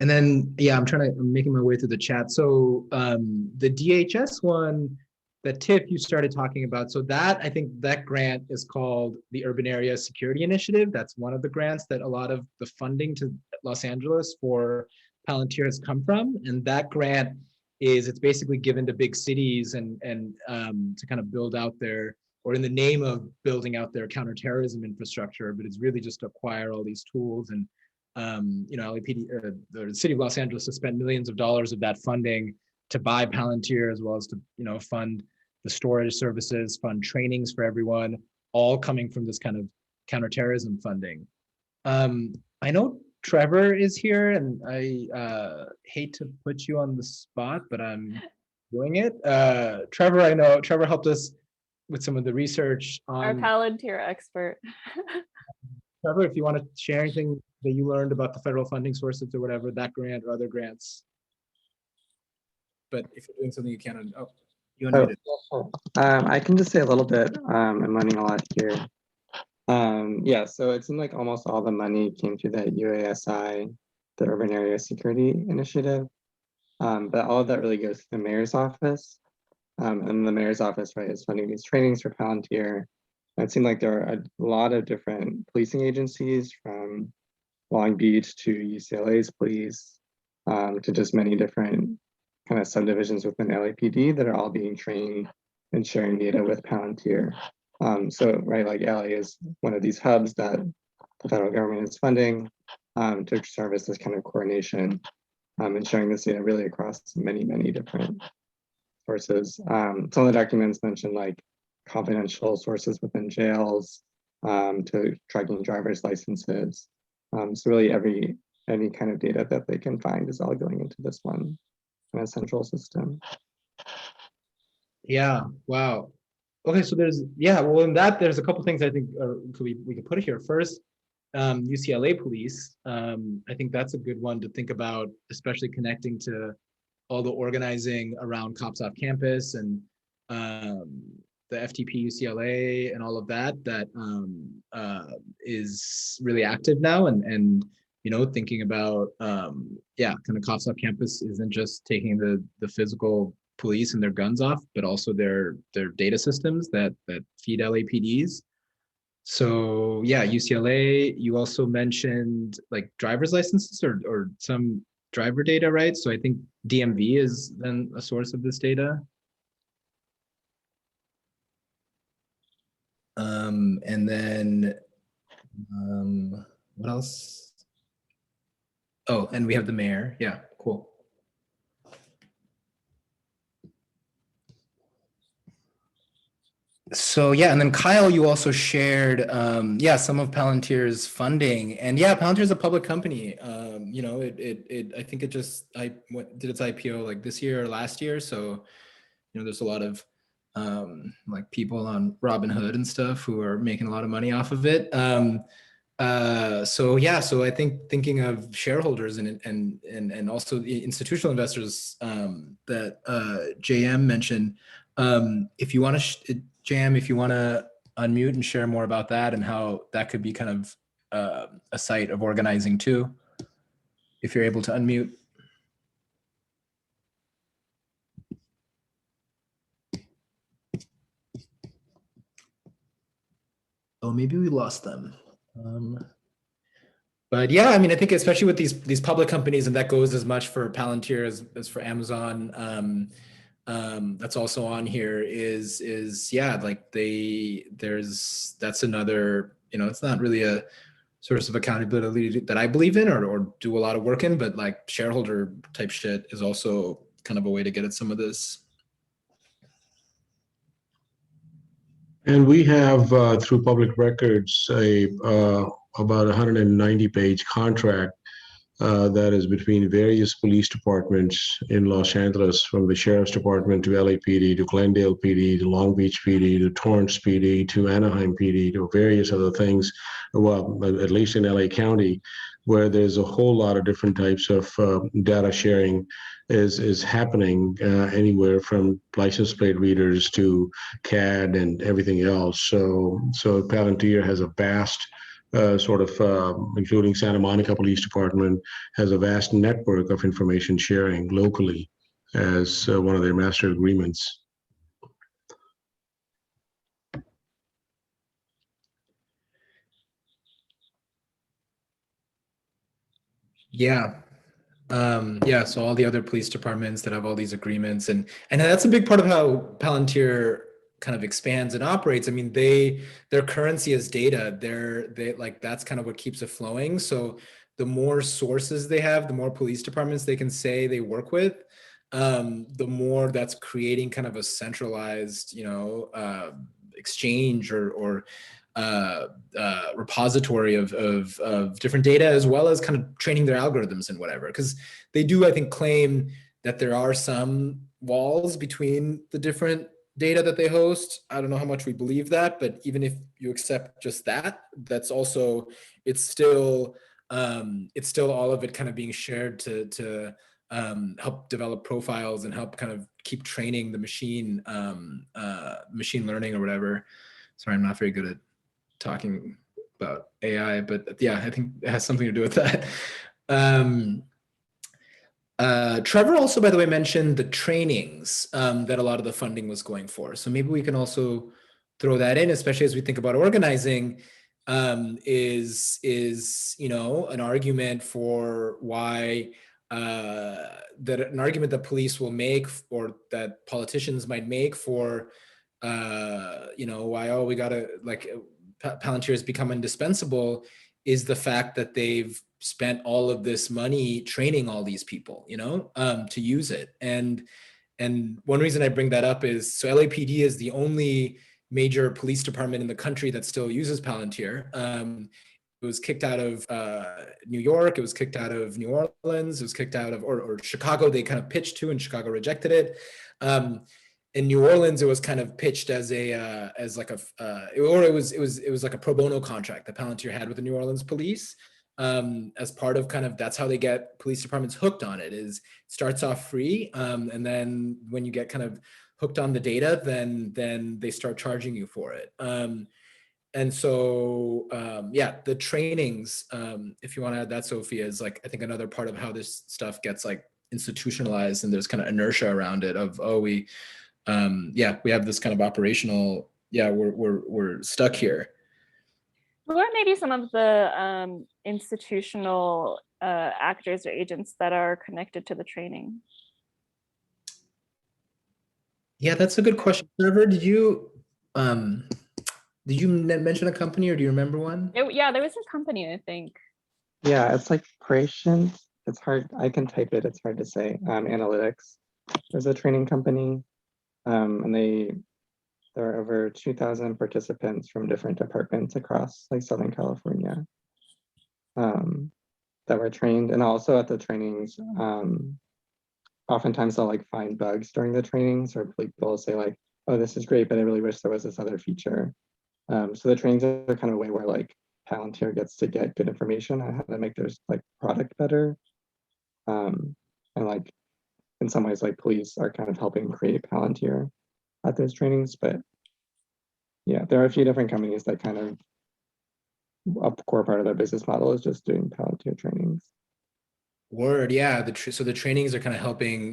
And then, yeah, I'm making my way through the chat. So the DHS one that Tiff, you started talking about. So that, I think that grant is called the Urban Area Security Initiative. That's one of the grants that a lot of the funding to Los Angeles for Palantir has come from. And that grant it's basically given to big cities and to kind of build out their, or in the name of building out their counterterrorism infrastructure, but it's really just to acquire all these tools. And LAPD, the city of Los Angeles has spent millions of dollars of that funding to buy Palantir, as well as to fund the storage services, fund trainings for everyone, all coming from this kind of counterterrorism funding. I know Trevor is here, and I hate to put you on the spot, but I'm doing it. Trevor, I know Trevor helped us with some of the research on our Palantir expert. Trevor, if you want to share anything that you learned about the federal funding sources or whatever, that grant or other grants. But if you're doing something you can, you unmuted. I can just say a little bit. I'm learning a lot here. Yeah, so it seemed like almost all the money came through that UASI, the Urban Area Security Initiative. But all of that really goes to the mayor's office. And the mayor's office, right, is funding these trainings for Palantir. It seemed like there are a lot of different policing agencies, from Long Beach to UCLA's police, to just many different kind of subdivisions within LAPD that are all being trained and sharing data with Palantir. So, right, like LA is one of these hubs that the federal government is funding to serve as this kind of coordination and sharing this data really across many, many different sources. Some of the documents mentioned like confidential sources within jails to tracking driver's licenses. So really every any kind of data that they can find is all going into this one kind of central system. Yeah, wow. Okay, so well, in that, there's a couple things I think we can put here. First, UCLA Police. I think that's a good one to think about, especially connecting to all the organizing around cops off campus and the FTP UCLA and all of that is really active now, and thinking about kind of cops off campus isn't just taking the physical police and their guns off, but also their data systems that feed LAPDs. So yeah, UCLA. You also mentioned like driver's licenses or some driver data, right? So I think DMV is then a source of this data. And then what else? Oh, and we have the mayor. Yeah, cool. So yeah, and then Kyle, you also shared some of Palantir's funding, and yeah, Palantir is a public company. I think it just did its IPO like this year or last year, so there's a lot of like people on Robinhood and stuff who are making a lot of money off of it. So I think thinking of shareholders and also institutional investors that JM mentioned, if you want to JM, if you want to unmute and share more about that and how that could be kind of a site of organizing too, if you're able to unmute. Oh, maybe we lost them. But yeah, I mean, I think especially with these public companies, and that goes as much for Palantir as for Amazon. That's also on here is like that's another, it's not really a source of accountability that I believe in or do a lot of work in, but like shareholder type shit is also kind of a way to get at some of this. And we have through public records about 190-page contract that is between various police departments in Los Angeles, from the Sheriff's Department to LAPD to Glendale PD to Long Beach PD to Torrance PD to Anaheim PD to various other things, well, at least in LA County, where there's a whole lot of different types of data sharing is happening, anywhere from license plate readers to CAD and everything else. So Palantir has a vast including Santa Monica Police Department, has a vast network of information sharing locally as one of their master agreements. Yeah. So all the other police departments that have all these agreements, and that's a big part of how Palantir kind of expands and operates. I mean, their currency is data. They like, that's kind of what keeps it flowing. So the more sources they have, the more police departments they can say they work with, the more that's creating kind of a centralized, exchange or repository of different data, as well as kind of training their algorithms and whatever. Because they do, I think, claim that there are some walls between the different data that they host. I don't know how much we believe that, but even if you accept just that, that's also, it's still all of it kind of being shared to help develop profiles and help kind of keep training the machine learning or whatever. Sorry, I'm not very good at talking about AI, but yeah, I think it has something to do with that. Trevor also, by the way, mentioned the trainings that a lot of the funding was going for. So maybe we can also throw that in, especially as we think about organizing, is an argument for why an argument that police will make, or that politicians might make for why, we gotta, like, Palantir has become indispensable, is the fact that they've spent all of this money training all these people, to use it. And one reason I bring that up is, so LAPD is the only major police department in the country that still uses Palantir. It was kicked out of New York. It was kicked out of New Orleans. It was kicked out of or Chicago. They kind of pitched to, and Chicago rejected it. In New Orleans, it was kind of pitched as a it was like a pro bono contract that Palantir had with the New Orleans police, as part of kind of, that's how they get police departments hooked on it. Is starts off free, and then when you get kind of hooked on the data, then they start charging you for it. And so, yeah, the trainings, if you want to add that, Sophie, is like, I think another part of how this stuff gets like institutionalized, and there's kind of inertia around it of, oh, we have this kind of operational, we're stuck here. What are maybe some of the institutional actors or agents that are connected to the training? Yeah, that's a good question. Trevor, did you mention a company, or do you remember one? Yeah, there was a company, I think. Yeah, it's like Creation. It's hard. I can type it. It's hard to say. Analytics. There's a training company, and there are over 2,000 participants from different departments across like Southern California, that were trained. And also at the trainings, oftentimes they'll like find bugs during the trainings, or people will say like, oh, this is great, but I really wish there was this other feature. So the trainings are kind of a way where like Palantir gets to get good information on how to make their like product better. And like in some ways, like police are kind of helping create Palantir at those trainings. But yeah, there are a few different companies that kind of, a core part of their business model is just doing Palantir trainings. Word, yeah. So the trainings are kind of helping,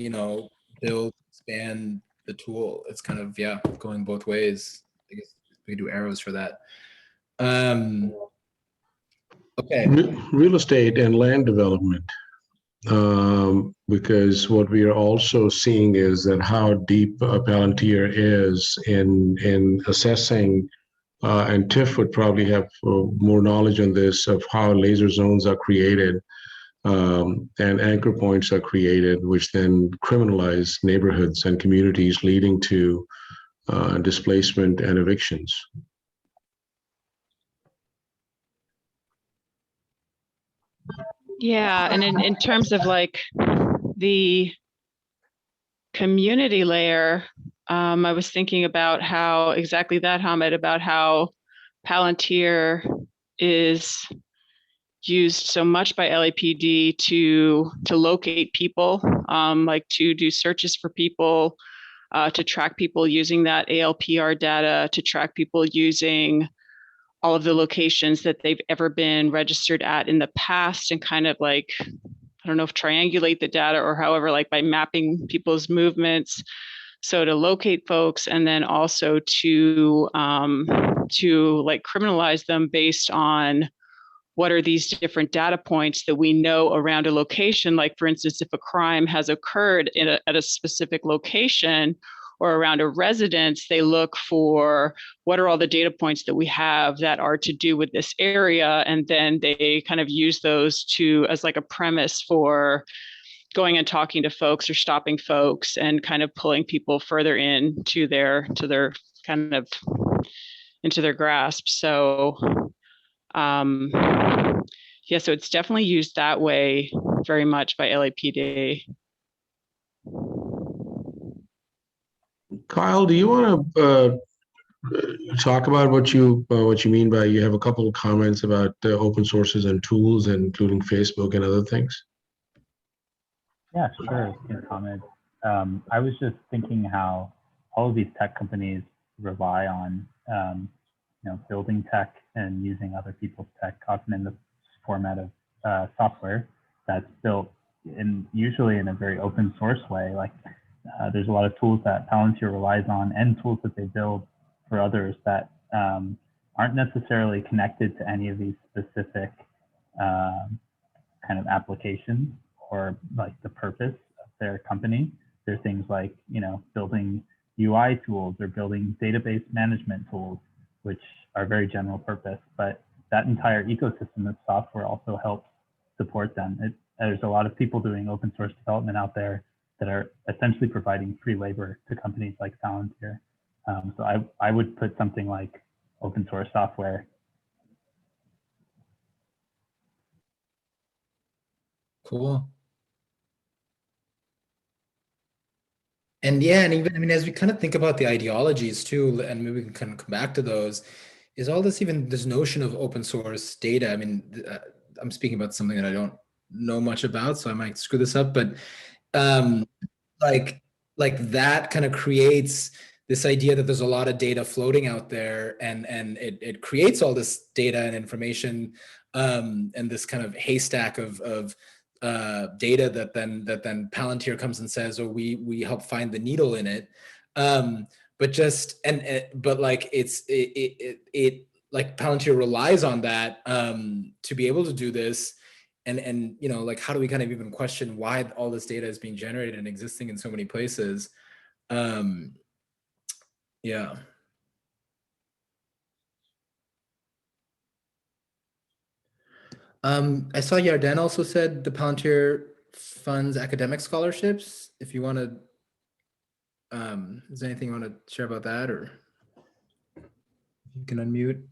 build, expand the tool. It's kind of, going both ways. I guess we do arrows for that. Okay. Real estate and land development. Because what we are also seeing is that how deep Palantir is in assessing, and Tiff would probably have more knowledge on this, of how laser zones are created, and anchor points are created, which then criminalize neighborhoods and communities, leading to displacement and evictions. Yeah, and in terms of like the community layer, I was thinking about how exactly that, Hamid, about how Palantir is used so much by LAPD to locate people, like to do searches for people, to track people using that ALPR data, to track people using all of the locations that they've ever been registered at in the past, and kind of like, I don't know if triangulate the data or however, like by mapping people's movements. So to locate folks, and then also to like criminalize them based on what are these different data points that we know around a location. Like for instance, if a crime has occurred at a specific location or around a residence, they look for what are all the data points that we have that are to do with this area. And then they kind of use those as like a premise for going and talking to folks or stopping folks and kind of pulling people further into their kind of into their grasp. So yeah, so it's definitely used that way very much by LAPD. Kyle, do you want to talk about what you mean by, you have a couple of comments about open sources and tools, including Facebook and other things? Yeah, sure. Can comment. I was just thinking how all of these tech companies rely on building tech and using other people's tech, often in the format of software that's built usually in a very open source way. Like there's a lot of tools that Palantir relies on, and tools that they build for others that aren't necessarily connected to any of these specific kind of applications or like the purpose of their company. There are things like, building UI tools or building database management tools, which are very general purpose, but that entire ecosystem of software also helps support them. There's a lot of people doing open source development out there that are essentially providing free labor to companies like Palantir. So I would put something like open source software Cool. And yeah, and even, I mean, as we kind of think about the ideologies too, and maybe we can kind of come back to those, is all this, even this notion of open source data. I mean, I'm speaking about something that I don't know much about, so I might screw this up, but um, like that kind of creates this idea that there's a lot of data floating out there, and it creates all this data and information, and this kind of haystack of data that then Palantir comes and says, oh, we help find the needle in it. But just but like it like Palantir relies on that to be able to do this. And you know, like, how do we kind of even question why all this data is being generated and existing in so many places? Yeah. I saw Yarden also said the Palantir funds academic scholarships. If you want to, is there anything you want to share about that, or you can unmute?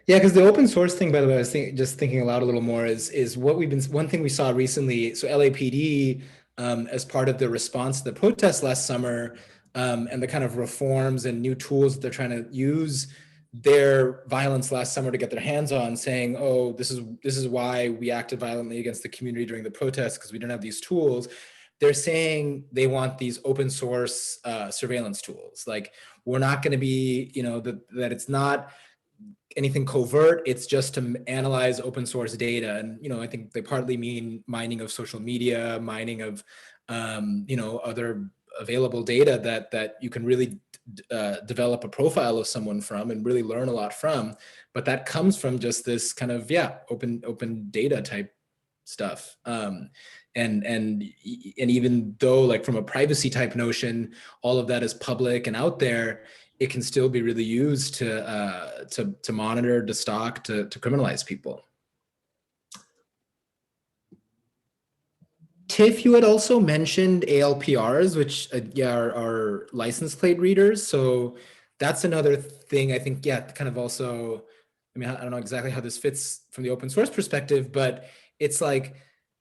Yeah, because the open source thing, by the way, I was just thinking aloud a little more, is what we've been, one thing we saw recently. So LAPD, as part of the response to the protests last summer, and the kind of reforms and new tools that they're trying to use their violence last summer to get their hands on, saying, oh, this is why we acted violently against the community during the protests, because we don't have these tools. They're saying they want these open source surveillance tools. Like, we're not going to be, you know, that it's not anything covert, it's just to analyze open source data. And, you know, I think they partly mean mining of social media, mining of, you know, other available data that you can really develop a profile of someone from and really learn a lot from. But that comes from just this kind of, yeah, open data type stuff. And even though, like, from a privacy type notion, all of that is public and out there, it can still be really used to monitor, to stalk, to criminalize people. Tiff, you had also mentioned ALPRs, which yeah, are license plate readers. So that's another thing I think, yeah, kind of also, I mean, I don't know exactly how this fits from the open source perspective, but it's like,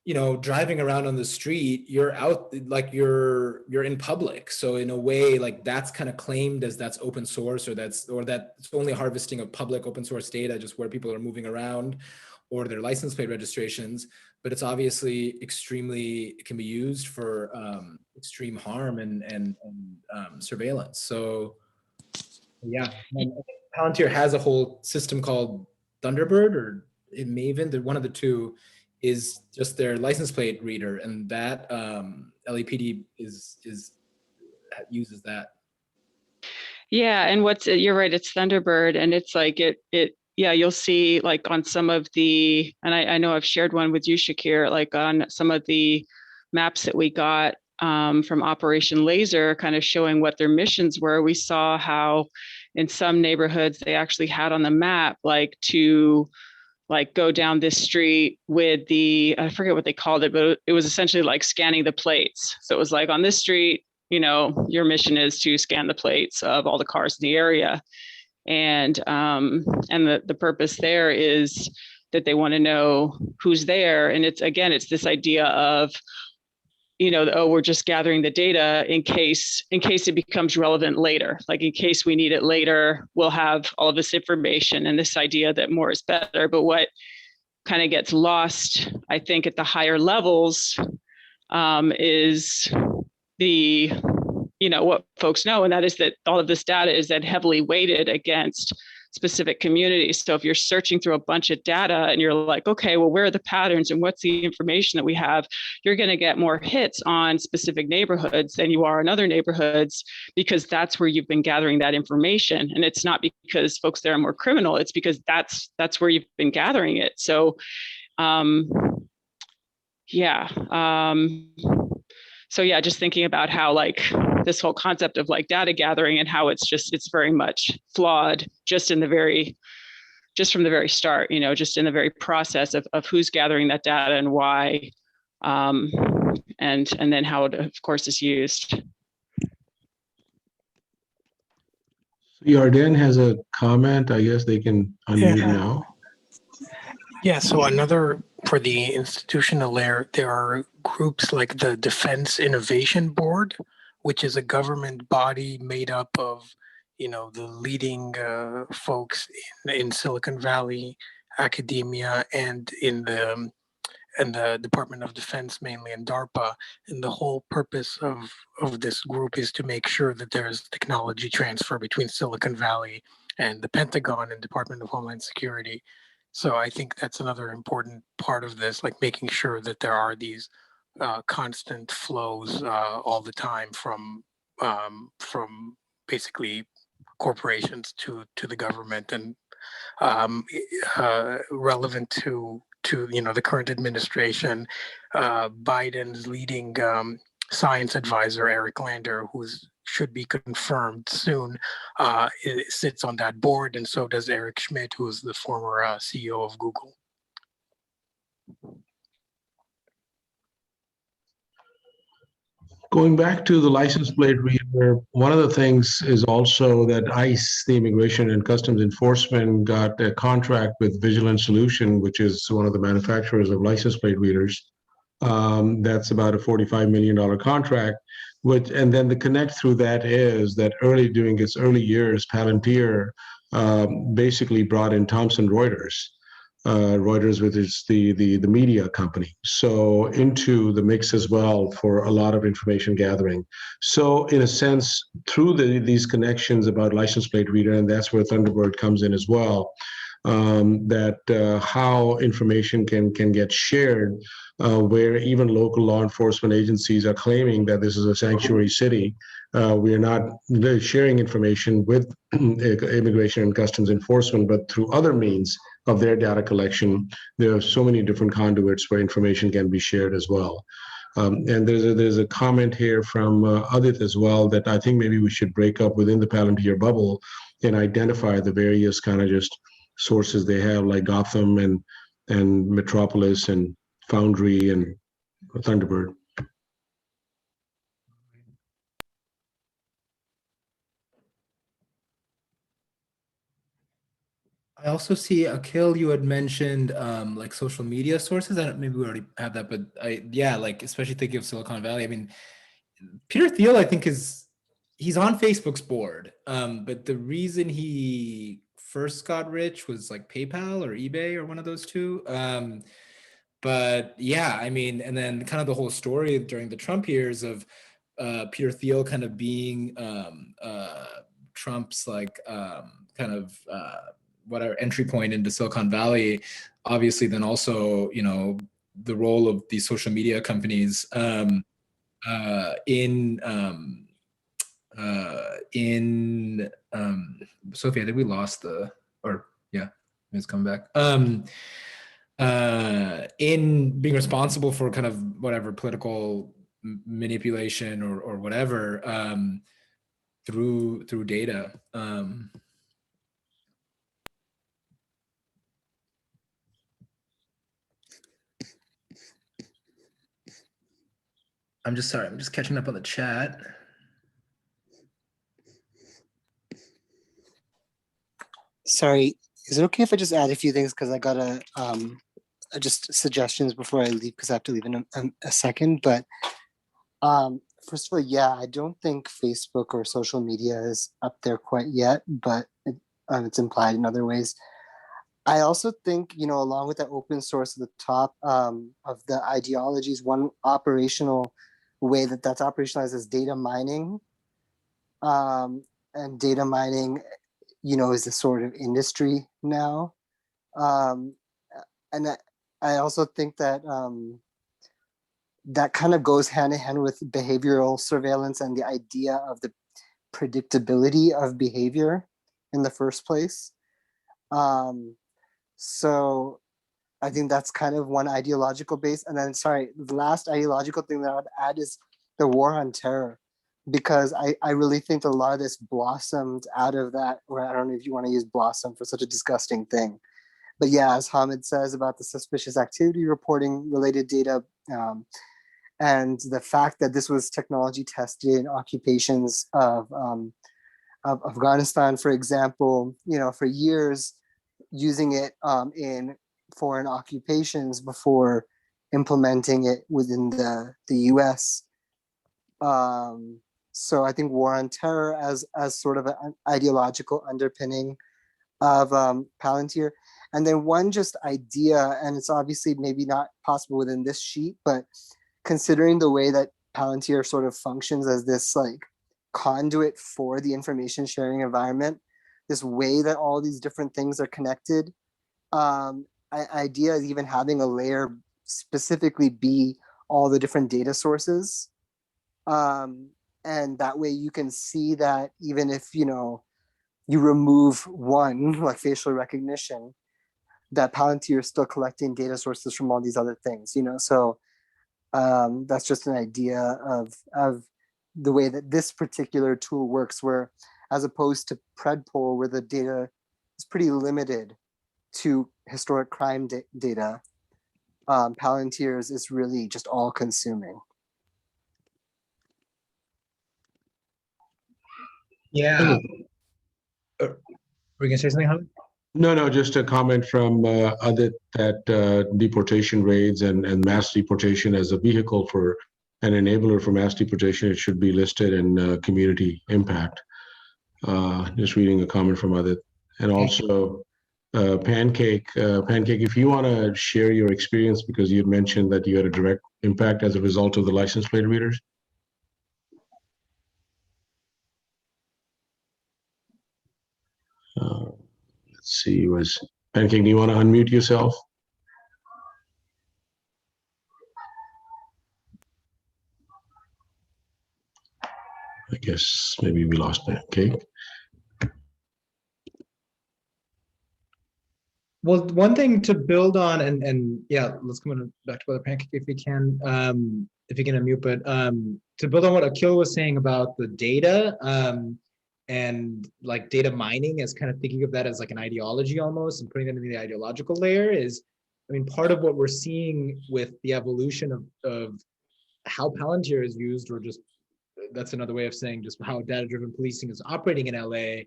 you know, driving around on the street, you're out, like you're in public. So in a way, like, that's kind of claimed as that's open source, or that's only harvesting of public open source data, just where people are moving around or their license plate registrations. But it's obviously it can be used for extreme harm and surveillance. So yeah, and Palantir has a whole system called Thunderbird, or it may even, one of the two is just their license plate reader, and that LAPD uses that. Yeah, and you're right, it's Thunderbird, and it's like yeah, you'll see, like, on some of the, and I know I've shared one with you, Shakir, like on some of the maps that we got from Operation Laser, kind of showing what their missions were. We saw how in some neighborhoods they actually had on the map, like, to go down this street with the, I forget what they called it, but it was essentially like scanning the plates. So it was like, on this street, you know, your mission is to scan the plates of all the cars in the area. And the purpose there is that they want to know who's there. And it's this idea of, you know, oh, we're just gathering the data in case it becomes relevant later. Like, in case we need it later, we'll have all of this information, and this idea that more is better. But what kind of gets lost, I think, at the higher levels is the, you know, what folks know, and that is that all of this data is then heavily weighted against specific communities. So if you're searching through a bunch of data and you're like, okay, well, where are the patterns and what's the information that we have, you're going to get more hits on specific neighborhoods than you are in other neighborhoods, because that's where you've been gathering that information. And it's not because folks there are more criminal, it's because that's where you've been gathering it. So so yeah, just thinking about how, like, this whole concept of, like, data gathering, and how it's very much flawed just from the very start, you know, just in the very process of who's gathering that data and why, and then how it, of course, is used. Yarden has a comment. I guess they can unmute Yeah. now. Yeah, so another, for the institutional layer, there are groups like the Defense Innovation Board, which is a government body made up of, the leading folks in Silicon Valley, academia, and in the Department of Defense, mainly in DARPA. And the whole purpose of this group is to make sure that there's technology transfer between Silicon Valley and the Pentagon and Department of Homeland Security. So I think that's another important part of this, like making sure that there are these constant flows all the time from basically corporations to the government, and relevant to the current administration. Biden's leading science advisor, Eric Lander, who's should be confirmed soon, sits on that board, and so does Eric Schmidt, who is the former CEO of Google. Going back to the license plate reader, one of the things is also that ICE, the Immigration and Customs Enforcement, got a contract with Vigilant Solution, which is one of the manufacturers of license plate readers. That's about a $45 million contract. And then the connect through that is that during its early years, Palantir basically brought in Thomson Reuters. Reuters, which is the media company, so into the mix as well for a lot of information gathering. So in a sense, through these connections about license plate reader, and that's where Thunderbird comes in as well, that how information can get shared, where even local law enforcement agencies are claiming that this is a sanctuary city. We are not sharing information with Immigration and Customs Enforcement, but through other means of their data collection. There are so many different conduits where information can be shared as well. And there's a comment here from Adit as well that I think maybe we should break up within the Palantir bubble and identify the various kind of just sources they have, like Gotham and Metropolis and Foundry and Thunderbird. I also see, Akhil, you had mentioned like social media sources. Maybe we already have that, but like especially thinking of Silicon Valley. I mean, Peter Thiel, I think he's on Facebook's board, but the reason he first got rich was like PayPal or eBay or one of those two. But yeah, I mean, and then kind of the whole story during the Trump years of Peter Thiel kind of being Trump's like kind of whatever entry point into Silicon Valley. Obviously, then also, the role of these social media companies in Sophie, I think we lost it's come back. In being responsible for kind of whatever political manipulation or whatever through data. I'm just catching up on the chat. Sorry, is it okay if I just add a few things, because I got just suggestions before I leave, because I have to leave in a second. But first of all, yeah, I don't think Facebook or social media is up there quite yet, but it's implied in other ways. I also think, along with the open source at the top of the ideologies, one operational way that's operationalized is data mining. And data mining, is a sort of industry now. And I also think that that kind of goes hand in hand with behavioral surveillance and the idea of the predictability of behavior in the first place. So I think that's kind of one ideological base. And then, the last ideological thing that I would add is the war on terror, because I really think that a lot of this blossomed out of that, or I don't know if you want to use blossom for such a disgusting thing. But yeah, as Hamid says about the suspicious activity reporting related data, and the fact that this was technology tested in occupations of of Afghanistan, for example, for years, using it in foreign occupations before implementing it within the US. So I think war on terror as sort of an ideological underpinning of Palantir. And then one just idea, and it's obviously maybe not possible within this sheet, but considering the way that Palantir sort of functions as this like conduit for the information sharing environment, this way that all these different things are connected, idea is even having a layer specifically be all the different data sources. And that way you can see that even if, you remove one, like facial recognition, that Palantir is still collecting data sources from all these other things, So that's just an idea of the way that this particular tool works, where as opposed to Predpol, where the data is pretty limited to historic crime data, Palantir's is really just all consuming. Yeah. Were you gonna say something, Hamid? No, just a comment from Adit that deportation raids and mass deportation as a vehicle for an enabler for mass deportation, it should be listed in community impact. Just reading a comment from Adit. And also Pancake, if you want to share your experience, because you mentioned that you had a direct impact as a result of the license plate readers. Let's see, was Pancake, do you want to unmute yourself? I guess maybe we lost Pancake. Well, one thing to build on, and yeah, let's come on back to Brother Pancake if we can unmute, but to build on what Akil was saying about the data, and like data mining as kind of thinking of that as like an ideology almost and putting it in the ideological layer is, I mean, part of what we're seeing with the evolution of how Palantir is used, or just that's another way of saying just how data-driven policing is operating in LA.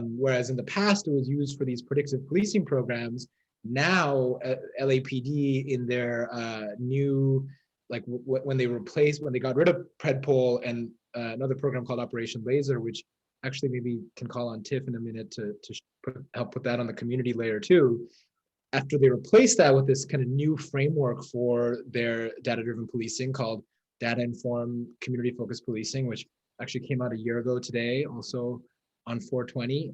Whereas in the past it was used for these predictive policing programs. Now LAPD in their new, like when they got rid of Predpol and another program called Operation Laser, which actually maybe can call on Tiff in a minute to help put that on the community layer too. After they replaced that with this kind of new framework for their data-driven policing called data-informed community-focused policing, which actually came out a year ago today, also on 420.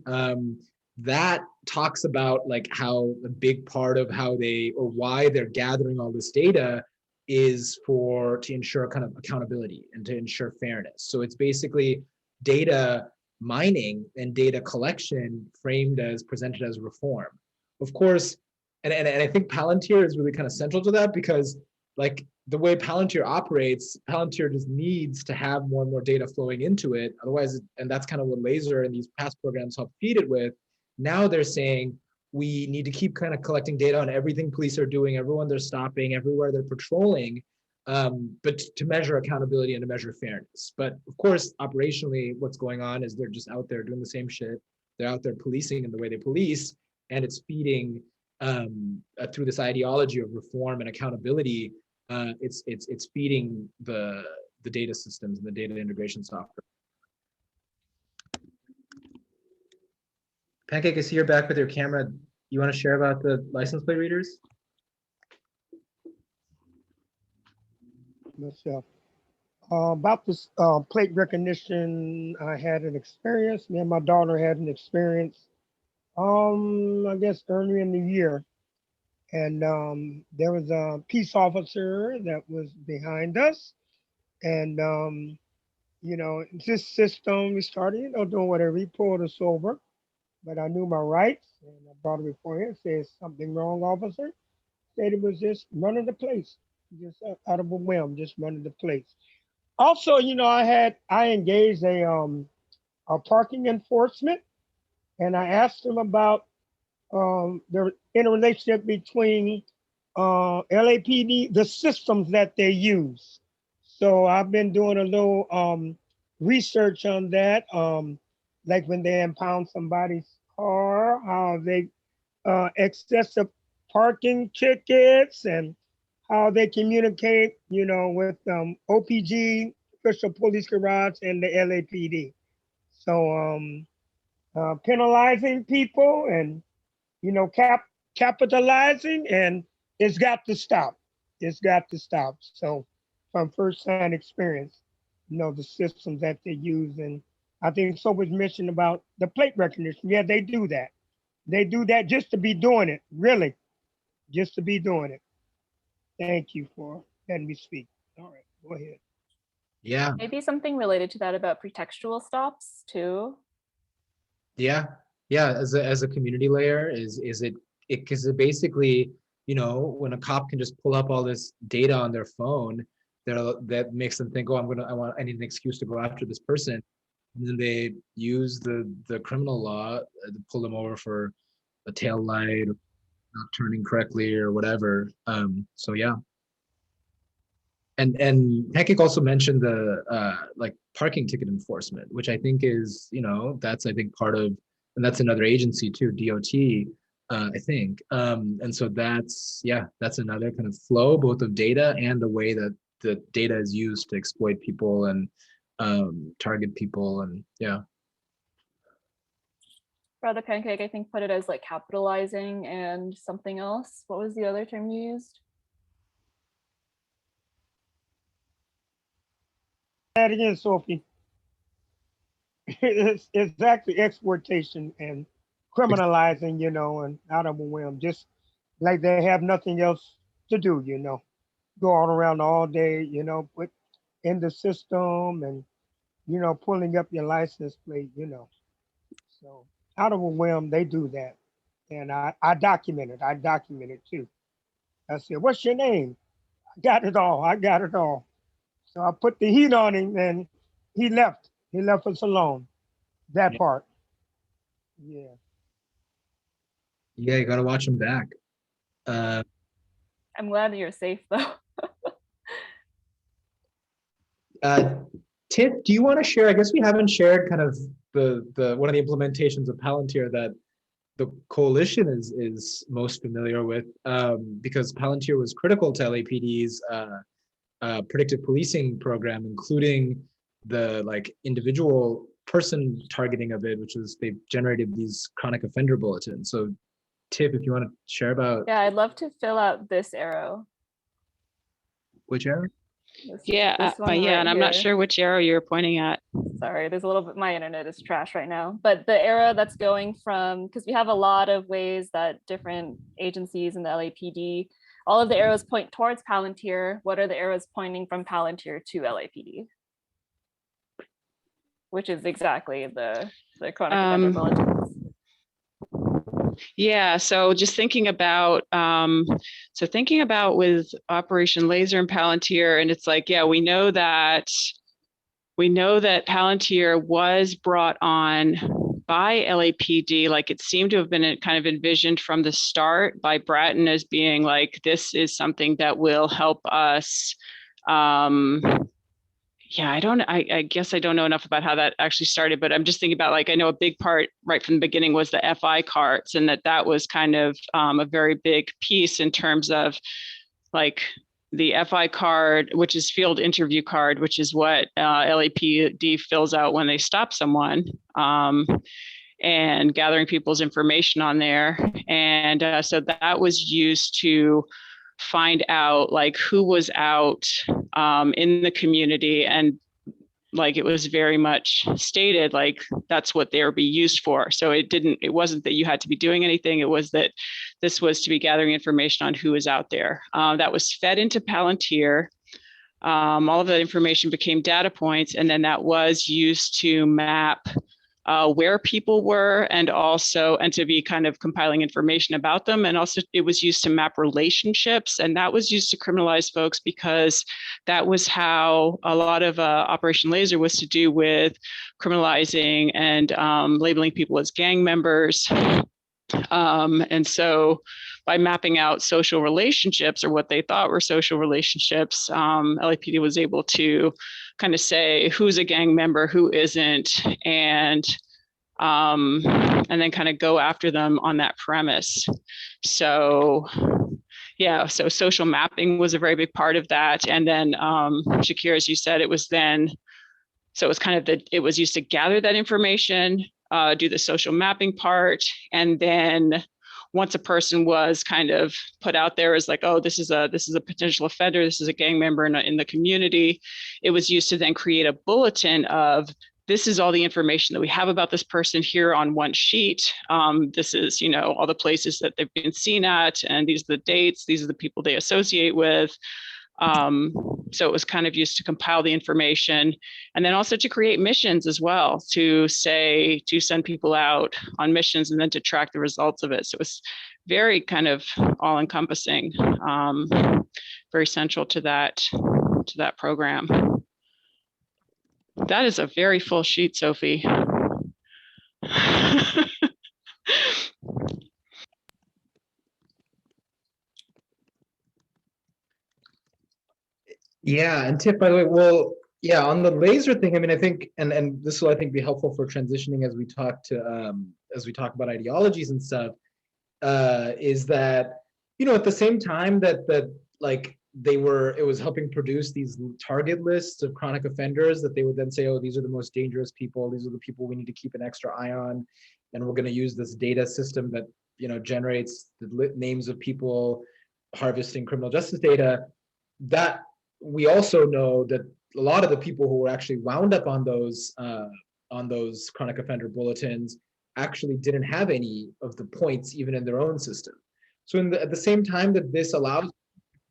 That talks about like how a big part of how or why they're gathering all this data is to ensure kind of accountability and to ensure fairness. So it's basically data mining and data collection presented as reform. Of course, and I think Palantir is really kind of central to that, because like the way Palantir operates, Palantir just needs to have more and more data flowing into it. Otherwise, and that's kind of what Laser and these past programs help feed it with. Now they're saying we need to keep kind of collecting data on everything police are doing, everyone they're stopping, everywhere they're patrolling, but to measure accountability and to measure fairness. But of course, operationally, what's going on is they're just out there doing the same shit. They're out there policing in the way they police, and it's feeding through this ideology of reform and accountability. It's feeding the data systems and the data integration software. Pancake, I see you're back with your camera. You want to share about the license plate readers? Myself. About this plate recognition, I had an experience. Me and my daughter had an experience, I guess earlier in the year. And there was a peace officer that was behind us. And, this system, we started, doing whatever. He pulled us over, but I knew my rights. And I brought it before him, said, something wrong, officer. Said it was just running the place, just out of a whim, just running the place. Also, I engaged a parking enforcement, and I asked them about the interrelationship between LAPD, the systems that they use. So I've been doing a little research on that. like when they impound somebody's car, how they excessive parking tickets, and how they communicate, with OPG, Official Police Garage, and the LAPD. So penalizing people and capitalizing, and it's got to stop. It's got to stop. So from first-hand experience, the systems that they use, and I think so was mentioned about the plate recognition. Yeah, they do that. They do that just to be doing it, really, just to be doing it. Thank you for letting me speak. All right, go ahead. Yeah, Maybe something related to that about pretextual stops too. yeah. As a community layer, is it because it basically, when a cop can just pull up all this data on their phone, that makes them think, oh, I need an excuse to go after this person. And then they use the criminal law to pull them over for a tail light, or not turning correctly, or whatever. So yeah. And Hekik also mentioned the like parking ticket enforcement, which I think is, that's I think part of, and that's another agency too, DOT, I think. And so that's another kind of flow, both of data and the way that the data is used to exploit people and target people, and yeah. Brother Pancake, I think, put it as like capitalizing and something else. What was the other term you used? That again, Sophie. It's actually exploitation and criminalizing, and out of a whim, just like they have nothing else to do, go all around all day, put in the system and, pulling up your license plate, So out of a whim, they do that. And I document it. I document it too. I said, what's your name? I got it all. I got it all. So I put the heat on him and he left. He left us alone. That part. Yeah. Yeah, you got to watch them back. I'm glad that you're safe though. Tiff, do you want to share? I guess we haven't shared kind of the one of the implementations of Palantir that the coalition is most familiar with, because Palantir was critical to LAPD's predictive policing program, including the like individual person targeting of it, which was they've generated these chronic offender bulletins. So Tiff, if you want to share about. Yeah, I'd love to fill out this arrow. Which arrow? Yeah, this one yeah, right and I'm not here. sure which arrow you're pointing at. Sorry, there's a little bit, my internet is trash right now, but the arrow that's going from, because we have a lot of ways that different agencies in the LAPD, all of the arrows point towards Palantir. What are the arrows pointing from Palantir to LAPD? Which is exactly the chronic offender bulletins. Yeah, so just thinking about with Operation Laser and Palantir, and it's like, yeah, we know that Palantir was brought on by LAPD, like it seemed to have been kind of envisioned from the start by Bratton as being like, this is something that will help us. Yeah, I guess I don't know enough about how that actually started, but I'm just thinking about, like, I know a big part right from the beginning was the FI cards, and that was kind of a very big piece in terms of like the FI card, which is field interview card, which is what LAPD fills out when they stop someone, and gathering people's information on there. And so that was used to find out like who was out in the community, and like it was very much stated like that's what they would be used for. So it wasn't that you had to be doing anything, it was that this was to be gathering information on who was out there. That was fed into Palantir. All of that information became data points, and then that was used to map where people were, and to be kind of compiling information about them. And also it was used to map relationships, and that was used to criminalize folks, because that was how a lot of Operation Laser was to do with criminalizing and labeling people as gang members. And so by mapping out social relationships, or what they thought were social relationships, LAPD was able to kind of say who's a gang member, who isn't, and and then kind of go after them on that premise. So yeah, so social mapping was a very big part of that. And then Shakir, as you said, it was then, so it was kind of it was used to gather that information, do the social mapping part. And then once a person was kind of put out there as like, oh, this is a potential offender, this is a gang member in the community, it was used to then create a bulletin of, this is all the information that we have about this person here on one sheet. This is, you know, all the places that they've been seen at, and these are the dates, these are the people they associate with. So it was kind of used to compile the information, and then also to create missions as well, to send people out on missions and then to track the results of it. So it was very kind of all encompassing, very central to that program. That is a very full sheet, Sophie. Yeah, and Tiff, by the way, well, yeah, on the laser thing, I mean, I think, and this will, I think, be helpful for transitioning as we talk about ideologies and stuff, is that, you know, at the same time that like it was helping produce these target lists of chronic offenders that they would then say, oh, these are the most dangerous people, these are the people we need to keep an extra eye on, and we're going to use this data system that, you know, generates the names of people harvesting criminal justice data. That we also know that a lot of the people who were actually wound up on those chronic offender bulletins actually didn't have any of the points even in their own system. So at the same time that this allows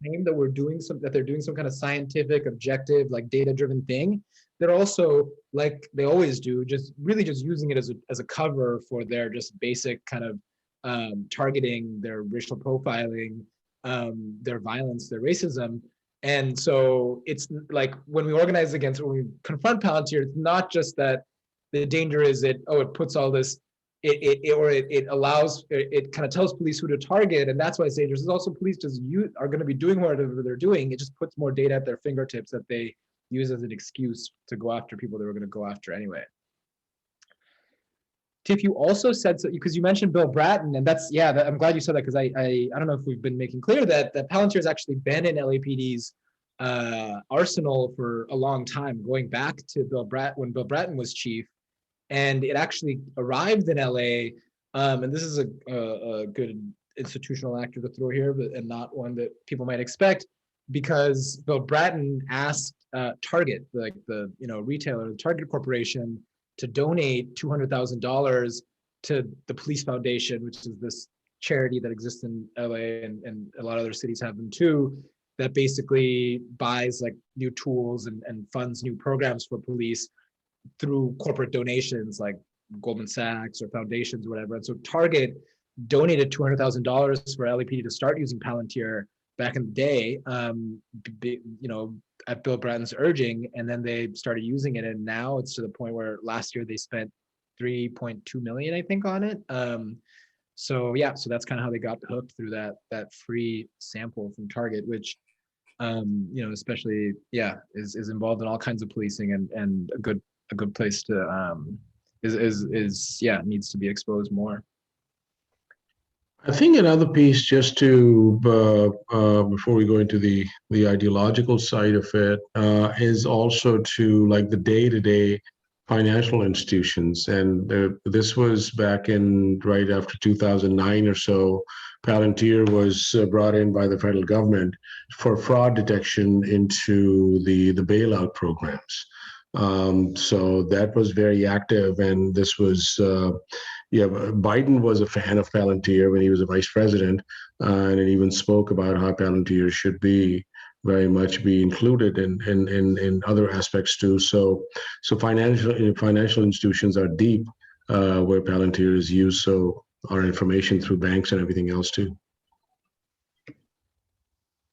claim that they're doing some kind of scientific, objective, like data-driven thing, they're also, like they always do, just using it as a cover for their just basic kind of targeting, their racial profiling, their violence, their racism. And so it's like when we confront Palantir, it's not just that the danger is that, oh, it puts all this, it kind of tells police who to target, and that's why it's dangerous. It's also police are going to be doing whatever they're doing. It just puts more data at their fingertips that they use as an excuse to go after people they were going to go after anyway. Tiff, you also said, so because you mentioned Bill Bratton, and that's, yeah, I'm glad you said that, because I don't know if we've been making clear that Palantir has actually been in LAPD's arsenal for a long time, going back to when Bill Bratton was chief, and it actually arrived in LA. And this is a good institutional actor to throw here, and not one that people might expect, because Bill Bratton asked Target, like the retailer, the Target Corporation, to donate $200,000 to the Police Foundation, which is this charity that exists in LA, and a lot of other cities have them too, that basically buys like new tools and funds new programs for police through corporate donations like Goldman Sachs or foundations or whatever. And so Target donated $200,000 for LAPD to start using Palantir back in the day, at Bill Bratton's urging, and then they started using it, and now it's to the point where last year they spent $3.2 million, I think, on it. So that's kind of how they got hooked, through that free sample from Target, which especially is involved in all kinds of policing, and a good place to needs to be exposed more. I think another piece, just to before we go into the ideological side of it, is also to like the day-to-day financial institutions. And this was back in right after 2009 or so. Palantir was brought in by the federal government for fraud detection into the bailout programs. So that was very active, and this was Biden was a fan of Palantir when he was a vice president, and it even spoke about how Palantir should be very much be included in other aspects too. So financial institutions are deep where Palantir is used. So our information through banks and everything else too.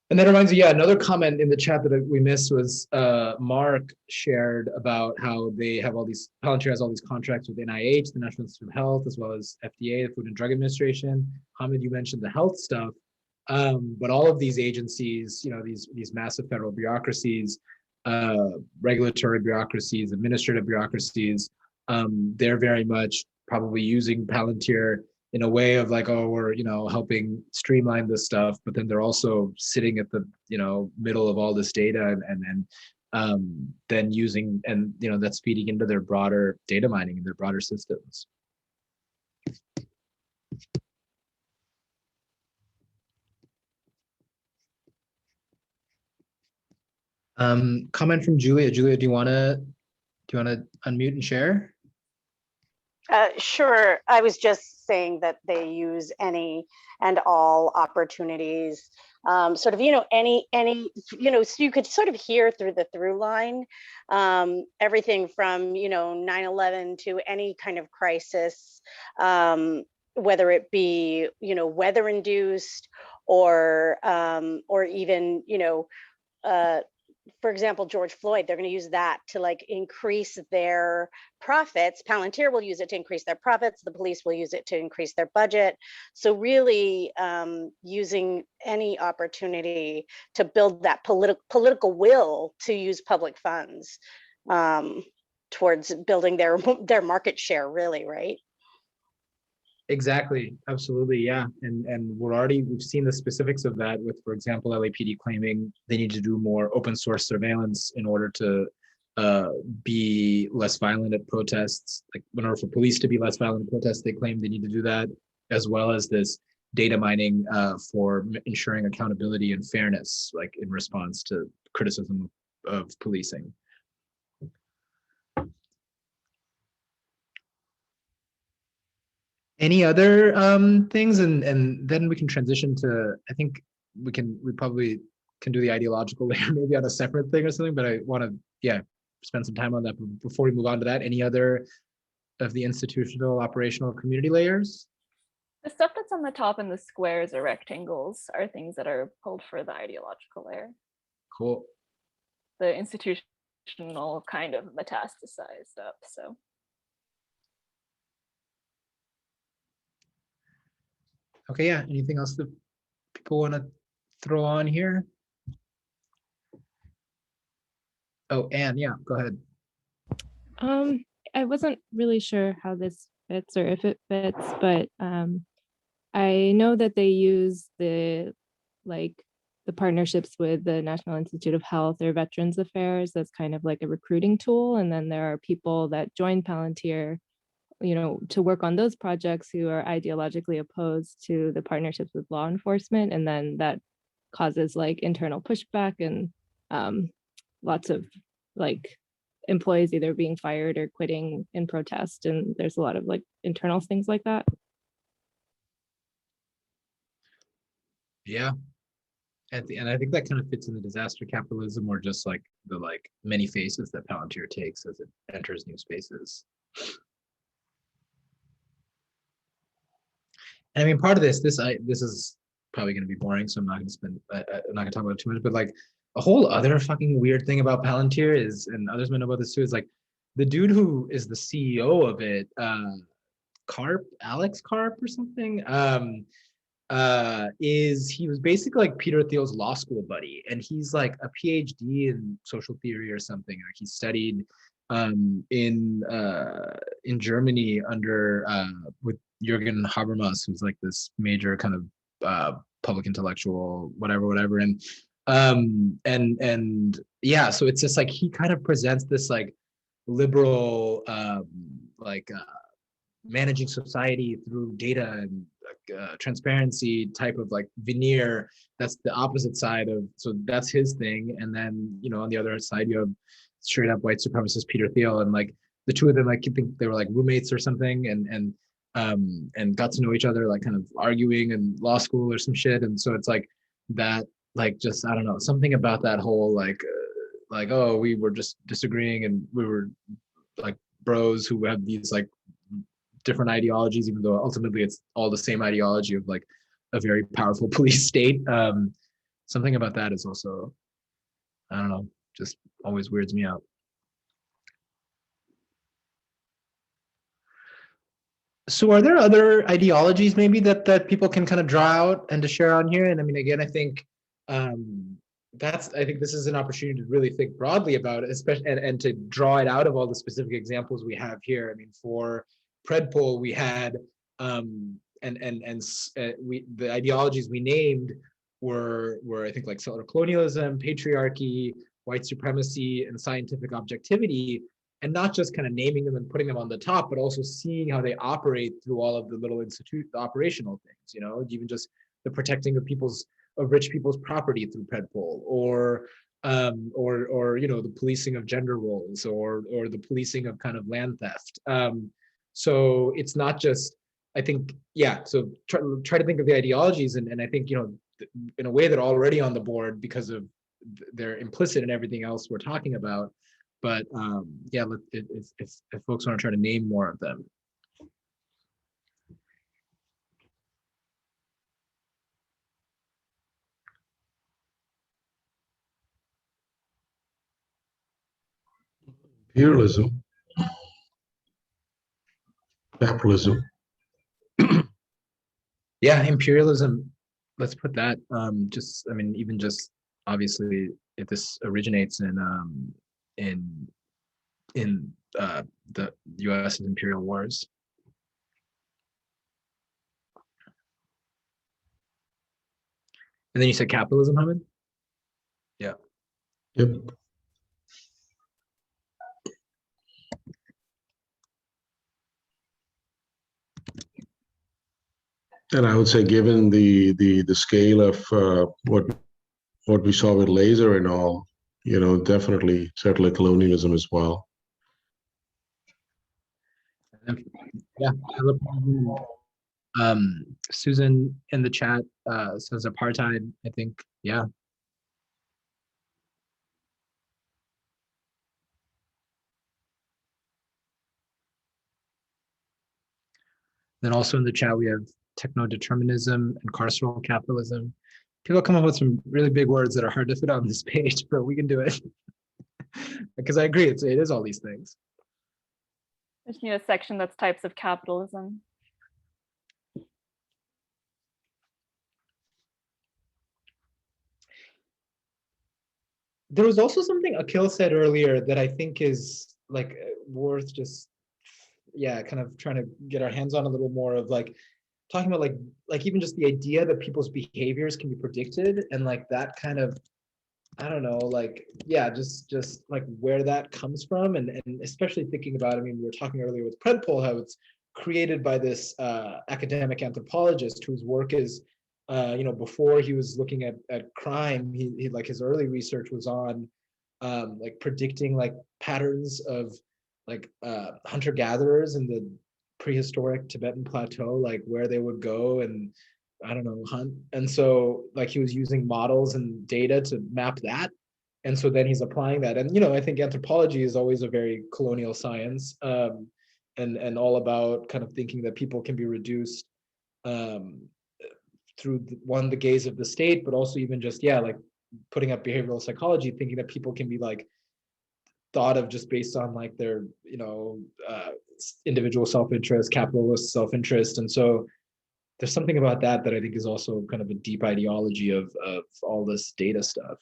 And that reminds me, another comment in the chat that we missed was Mark shared about how they have Palantir has all these contracts with NIH, the National Institute of Health, as well as FDA, the Food and Drug Administration. Hamid, you mentioned the health stuff, but all of these agencies, these massive federal bureaucracies, regulatory bureaucracies, administrative bureaucracies, they're very much probably using Palantir in a way of like, oh, we're, helping streamline this stuff, but then they're also sitting at the, middle of all this data and then using, and, that's feeding into their broader data mining and their broader systems. Comment from Julia. Julia, do you want to unmute and share? Sure. I was just saying that they use any and all opportunities, sort of, any, so you could sort of hear through the through line, everything from, 9/11 to any kind of crisis, whether it be, weather induced or even, for example, George Floyd, they're going to use that to like increase their profits. Palantir will use it to increase their profits. The police will use it to increase their budget. So really using any opportunity to build that political will to use public funds towards building their market share, really, right? Exactly. Absolutely. Yeah. And we've seen the specifics of that with, for example, LAPD claiming they need to do more open source surveillance in order to be less violent at protests. Like in order for police to be less violent at protests, they claim they need to do that, as well as this data mining for ensuring accountability and fairness, like in response to criticism of policing. Any other things, and then we can transition to, I think we probably can do the ideological layer maybe on a separate thing or something, but I want to spend some time on that. But before we move on to that, any other of the institutional, operational, community layers? The stuff that's on the top in the squares or rectangles are things that are pulled for the ideological layer. Cool. The institutional kind of metastasized up, so. Okay, yeah. Anything else that people want to throw on here? Oh, Anne, yeah, go ahead. I wasn't really sure how this fits or if it fits, but I know that they use the partnerships with the National Institute of Health or Veterans Affairs as kind of like a recruiting tool. And then there are people that join Palantir, to work on those projects who are ideologically opposed to the partnerships with law enforcement. And then that causes like internal pushback and lots of like employees either being fired or quitting in protest. And there's a lot of like internal things like that. Yeah. And I think that kind of fits in the disaster capitalism, or just like the many faces that Palantir takes as it enters new spaces. And I mean, part of this is probably going to be boring, so I'm not going to talk about it too much. But like a whole other fucking weird thing about Palantir is, and others might know about this too, is like the dude who is the CEO of it, Alex Karp or something, he was basically like Peter Thiel's law school buddy, and he's like a PhD in social theory or something. Like he studied in Germany under with Jürgen Habermas, who's like this major kind of public intellectual, whatever, and yeah, so it's just like he kind of presents this like liberal managing society through data and transparency type of like veneer. That's the opposite side of, so that's his thing. And then on the other side you have straight up white supremacist Peter Thiel, and like the two of them, like you think they were like roommates or something, and got to know each other like kind of arguing in law school or some shit. And so it's like that, like just I don't know, something about that whole like oh, we were just disagreeing and we were like bros who have these like different ideologies, even though ultimately it's all the same ideology of like a very powerful police state. Something about that is also, I don't know, just always weirds me out. So are there other ideologies maybe that people can kind of draw out and to share on here? And I mean, again, I think I think this is an opportunity to really think broadly about it, especially and to draw it out of all the specific examples we have here. I mean, for Predpol, we had the ideologies we named were I think like settler colonialism, patriarchy, white supremacy, and scientific objectivity, and not just kind of naming them and putting them on the top, but also seeing how they operate through all of the little the operational things, even just the protecting of rich people's property through Predpol, or the policing of gender roles, or the policing of kind of land theft. So it's not just, I think, so try to think of the ideologies, and I think, in a way they're already on the board because they're implicit in everything else we're talking about. But if folks want to try to name more of them. Imperialism, capitalism. Yeah, imperialism. Let's put that. Even just obviously, if this originates in the U.S.'s imperial wars. And then you said capitalism, Hamid? Yeah. Yep. And I would say, given the scale of what we saw with laser and all, definitely settler colonialism as well. Yeah. Susan in the chat says apartheid. I think, yeah. Then also in the chat we have techno-determinism and carceral capitalism. People come up with some really big words that are hard to fit on this page, but we can do it. Because I agree, it is all these things. I just need a section that's types of capitalism. There was also something Akhil said earlier that I think is like worth just, kind of trying to get our hands on a little more of, like, talking about like even just the idea that people's behaviors can be predicted, and like that kind of, I don't know, like, just like where that comes from, and especially thinking about, we were talking earlier with Predpol, how it's created by this academic anthropologist whose work is, before he was looking at crime, he like his early research was on like predicting like patterns of like hunter-gatherers in the prehistoric Tibetan plateau, like where they would go and, I don't know, hunt. And so like he was using models and data to map that. And so then he's applying that. And, I think anthropology is always a very colonial science, and all about kind of thinking that people can be reduced through the gaze of the state, but also even just, like putting up behavioral psychology, thinking that people can be like thought of just based on like their, individual self-interest, capitalist self-interest. And so there's something about that I think is also kind of a deep ideology of all this data stuff.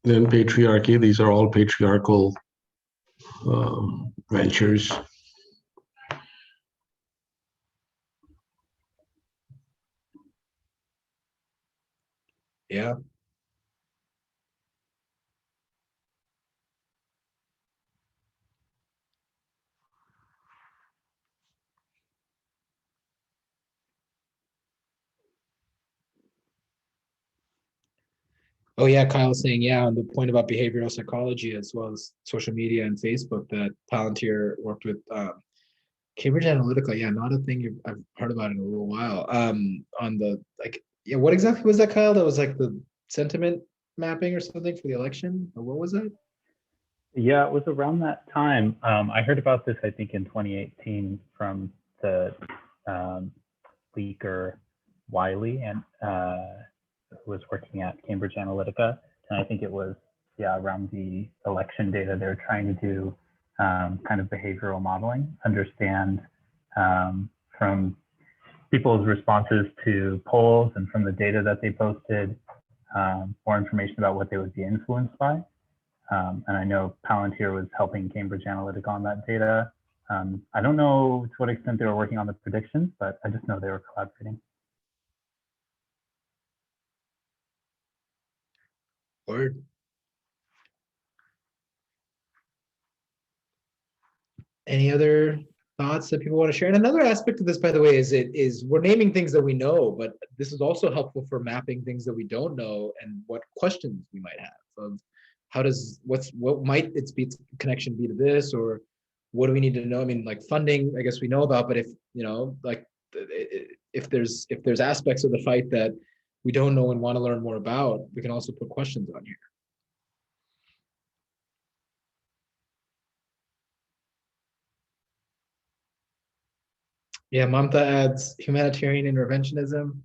Then patriarchy, these are all patriarchal ventures. Yeah. Oh yeah, Kyle's saying, on the point about behavioral psychology as well as social media and Facebook, that Palantir worked with Cambridge Analytica. Yeah, not a thing I've heard about in a little while. On the what exactly was that, Kyle? That was like the sentiment mapping or something for the election, or what was that? Yeah, it was around that time. I heard about this, I think, in 2018 from the leaker Wiley, and who was working at Cambridge Analytica. And I think it was, around the election data, they were trying to do kind of behavioral modeling, understand from people's responses to polls and from the data that they posted, more information about what they would be influenced by. And I know Palantir was helping Cambridge Analytica on that data. I don't know to what extent they were working on the predictions, but I just know they were collaborating. Word. Any other thoughts that people want to share? And another aspect of this, by the way, is we're naming things that we know, but this is also helpful for mapping things that we don't know and what questions we might have of what might its connection be to this, or what do we need to know? I mean, like funding, I guess we know about, but if if there's aspects of the fight that we don't know and want to learn more about, we can also put questions on here. Yeah, Mamta adds humanitarian interventionism.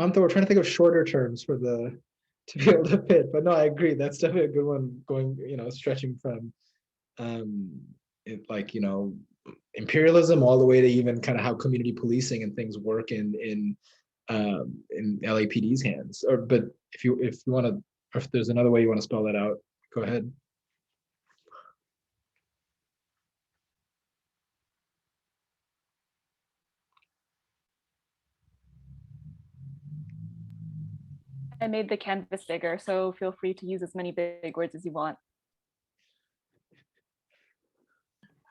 Mamta, we're trying to think of shorter terms to be able to fit, but no, I agree. That's definitely a good one, going, stretching from imperialism all the way to even kind of how community policing and things work in LAPD's hands. But if you want to, or if there's another way you want to spell that out, go ahead. I made the canvas bigger, so feel free to use as many big words as you want.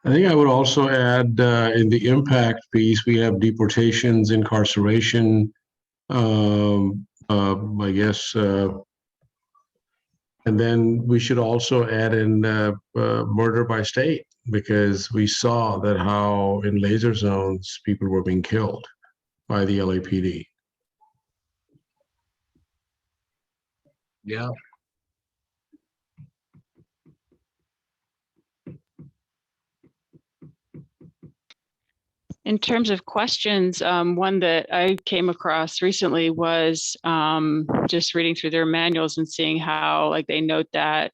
I think I would also add in the impact piece, we have deportations, incarceration, I guess, and then we should also add in murder by state, because we saw that how in laser zones people were being killed by the LAPD. Yeah. In terms of questions, one that I came across recently was just reading through their manuals and seeing how, like, they note that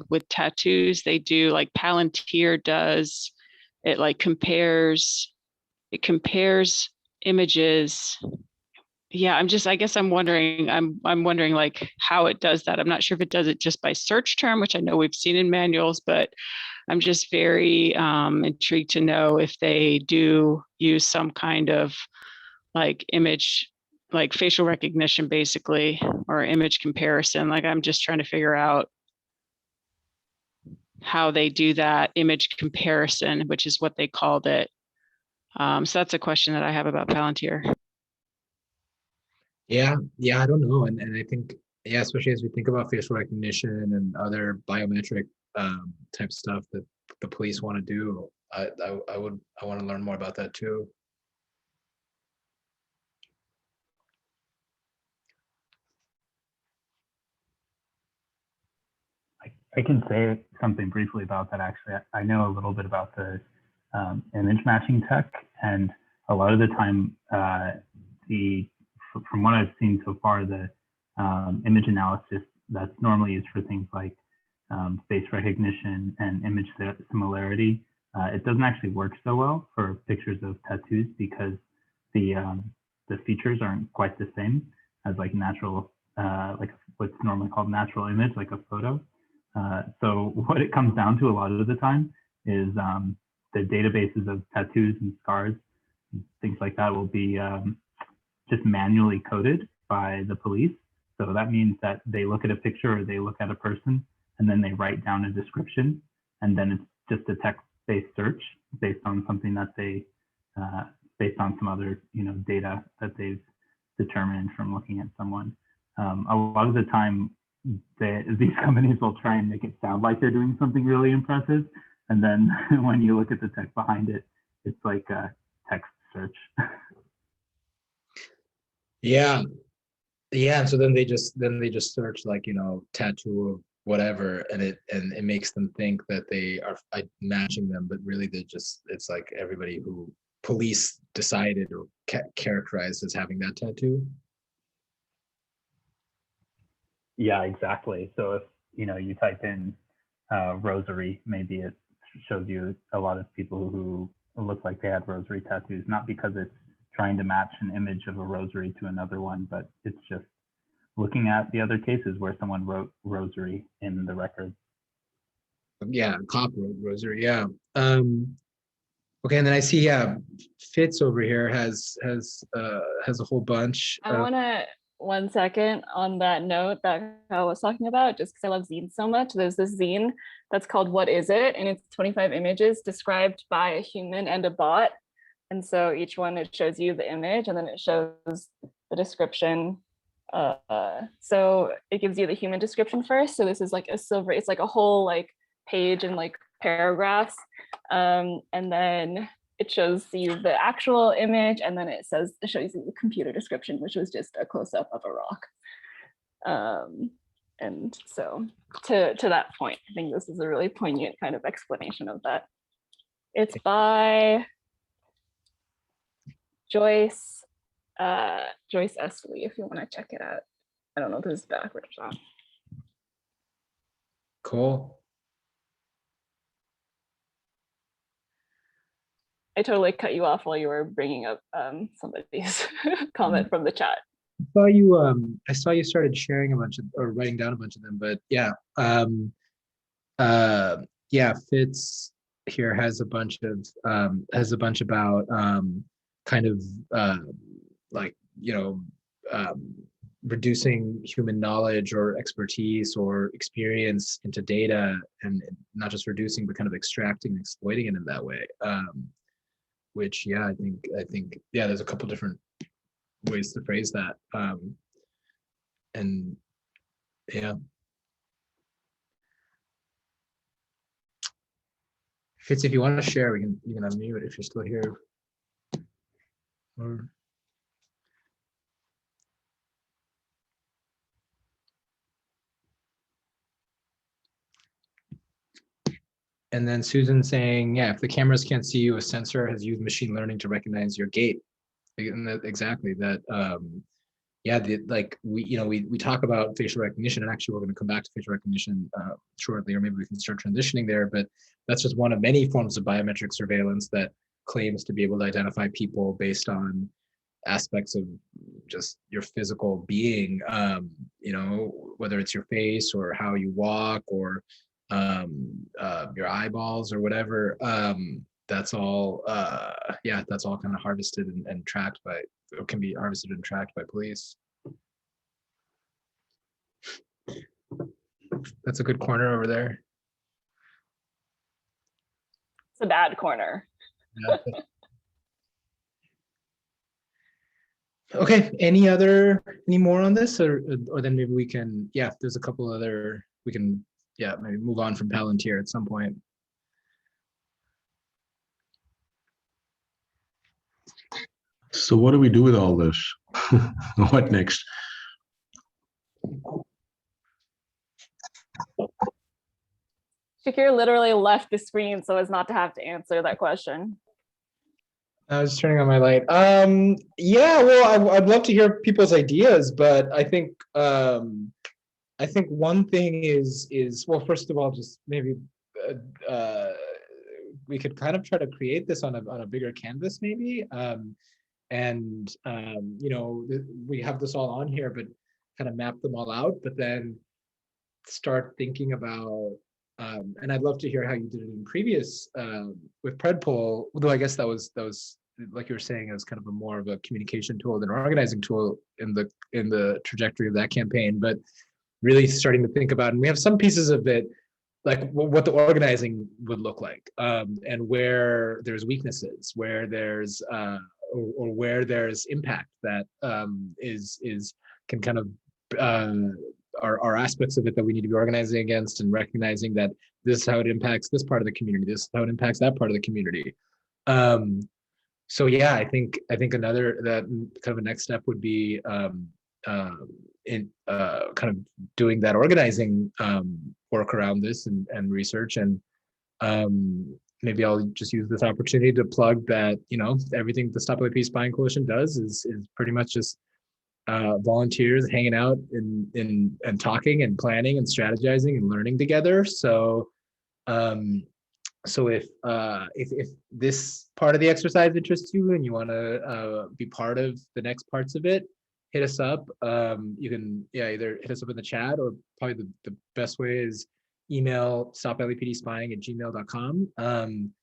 with tattoos, they do, like Palantir does, it compares images. Yeah, I guess I'm wondering like how it does that. I'm not sure if it does it just by search term, which I know we've seen in manuals, but I'm just very intrigued to know if they do use some kind of like image, like facial recognition, basically, or image comparison. Like, I'm just trying to figure out how they do that image comparison, which is what they called it. So that's a question that I have about Palantir. Yeah, I don't know. And I think, yeah, especially as we think about facial recognition and other biometric type stuff that the police want to do, I want to learn more about that too. I can say something briefly about that. Actually, I know a little bit about the image matching tech, and a lot of the time, from what I've seen so far, the image analysis that's normally used for things like face recognition and image similarity, it doesn't actually work so well for pictures of tattoos, because the features aren't quite the same as like natural, like what's normally called natural image, like a photo. So what it comes down to a lot of the time is the databases of tattoos and scars, things like that, will be just manually coded by the police. So that means that they look at a picture or they look at a person, and then they write down a description, and then it's just a text-based search based on something that they, based on some other data that they've determined from looking at someone. A lot of the time, these companies will try and make it sound like they're doing something really impressive, and then when you look at the tech behind it, it's like a text search. Yeah. And so then they just search like, tattoo of whatever, and it makes them think that they are matching them, but really it's like everybody who police decided or characterized as having that tattoo. Yeah, exactly. So if you type in rosary, maybe it shows you a lot of people who look like they had rosary tattoos, not because it's trying to match an image of a rosary to another one, but it's just looking at the other cases where someone wrote rosary in the record. Yeah, copper rosary. Yeah. Okay, and then I see, yeah, Fitz over here has a whole bunch I of. want to 1 second on that note that I was talking about, just because I love zines so much. There's this zine that's called What Is It? And it's 25 images described by a human and a bot. And so each one, it shows you the image and then it shows the description. So it gives you the human description first. So this is like a silver, it's like a whole like page and like paragraphs. And then it shows you the actual image, and then it shows you the computer description, which was just a close-up of a rock. And so to that point, I think this is a really poignant kind of explanation of that. It's by Joyce S. Lee, if you want to check it out. I don't know if this is backwards or not. Cool. I totally cut you off while you were bringing up somebody's comment from the chat. I saw you started sharing a bunch of, or writing down a bunch of them, but yeah. Yeah, Fitz here has a bunch about kind of like, reducing human knowledge or expertise or experience into data, and not just reducing, but kind of extracting and exploiting it in that way. Which, yeah, I think, yeah, there's a couple different ways to phrase that. And yeah. Fitz, if you want to share, you can unmute if you're still here. Or and then Susan saying, yeah, if the cameras can't see you, a sensor has used machine learning to recognize your gait. Exactly that. Yeah, we talk about facial recognition, and actually we're going to come back to facial recognition shortly, or maybe we can start transitioning there. But that's just one of many forms of biometric surveillance that claims to be able to identify people based on aspects of just your physical being, whether it's your face or how you walk or your eyeballs or whatever. That's all that's all kind of harvested and tracked by, or can be harvested and tracked by police. That's a good corner over there. It's a bad corner. Yeah. Okay, any more on this, or then maybe we can, yeah, there's a couple other, we can, yeah, maybe move on from Palantir at some point. So what do we do with all this? What next? Shakir literally left the screen so as not to have to answer that question. I was turning on my light. Yeah, well, I'd love to hear people's ideas, but I think one thing is well, first of all, just maybe we could kind of try to create this on a bigger canvas, maybe. We have this all on here, but kind of map them all out, but then start thinking about, and I'd love to hear how you did it in previous with Predpol, although I guess that was like you were saying, as kind of more of a communication tool than an organizing tool in the trajectory of that campaign, but really starting to think about, and we have some pieces of it, like what the organizing would look like, and where there's weaknesses, where there's or where there's impact that can kind of are aspects of it that we need to be organizing against, and recognizing that this is how it impacts this part of the community, this is how it impacts that part of the community. So yeah, I think another, that kind of a next step would be in kind of doing that organizing work around this and research, and maybe I'll just use this opportunity to plug that, everything the Stop LAPD Spying Coalition does is pretty much just volunteers hanging out and talking and planning and strategizing and learning together. So if this part of the exercise interests you and you want to be part of the next parts of it, hit us up. You can either hit us up in the chat, or probably the best way is email stoplepdspying@gmail.com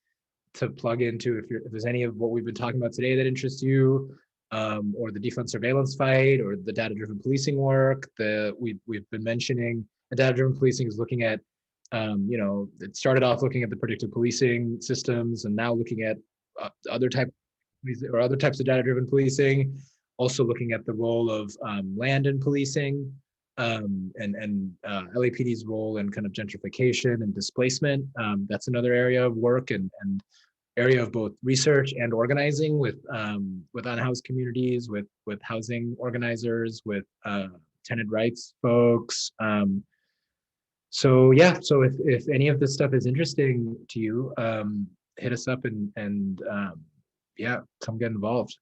to plug into if there's any of what we've been talking about today that interests you, or the defund surveillance fight, or the data-driven policing work that we've been mentioning. The data-driven policing is looking at, it started off looking at the predictive policing systems, and now looking at other types of data-driven policing. Also looking at the role of land in policing, and LAPD's role in kind of gentrification and displacement. That's another area of work and area of both research and organizing with unhoused communities, with housing organizers, with tenant rights folks. So if any of this stuff is interesting to you, hit us up and come get involved.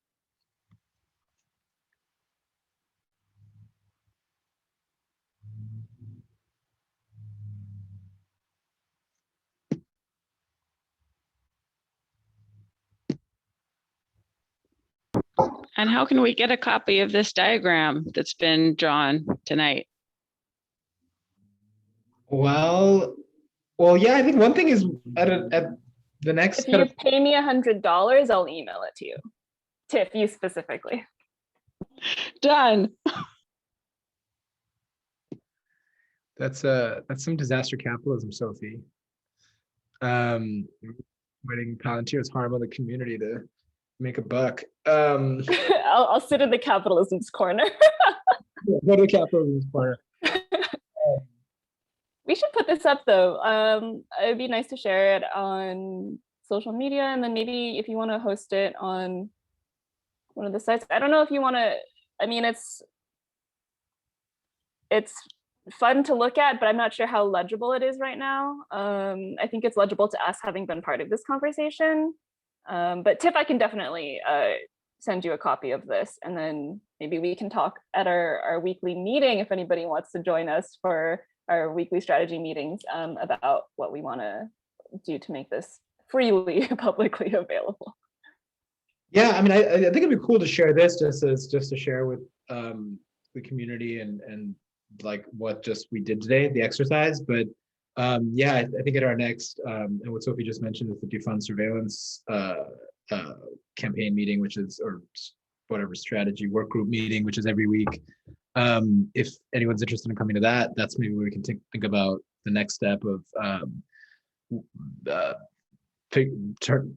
And how can we get a copy of this diagram that's been drawn tonight? Well, yeah, I think one thing is at the next. If you pay me $100, I'll email it to you. Tiff, you specifically. Done. That's some disaster capitalism, Sophie. Waiting Palantir's harm on the community to make a buck. I'll sit in the capitalism's corner. Go to the capitalism's corner. We should put this up though. It'd be nice to share it on social media, and then maybe if you want to host it on one of the sites. I don't know if you want to. I mean, it's fun to look at, but I'm not sure how legible it is right now. I think it's legible to us having been part of this conversation. But Tiff, I can definitely send you a copy of this, and then maybe we can talk at our weekly meeting if anybody wants to join us for our weekly strategy meetings about what we want to do to make this freely publicly available. Yeah, I mean, I think it'd be cool to share this just to share with the community and like what we did today, the exercise. But yeah, I think at our next and what Sophie just mentioned is the Defund Surveillance campaign meeting, which is, or whatever, strategy work group meeting, which is every week. If anyone's interested in coming to that, that's maybe where we can think about the next step of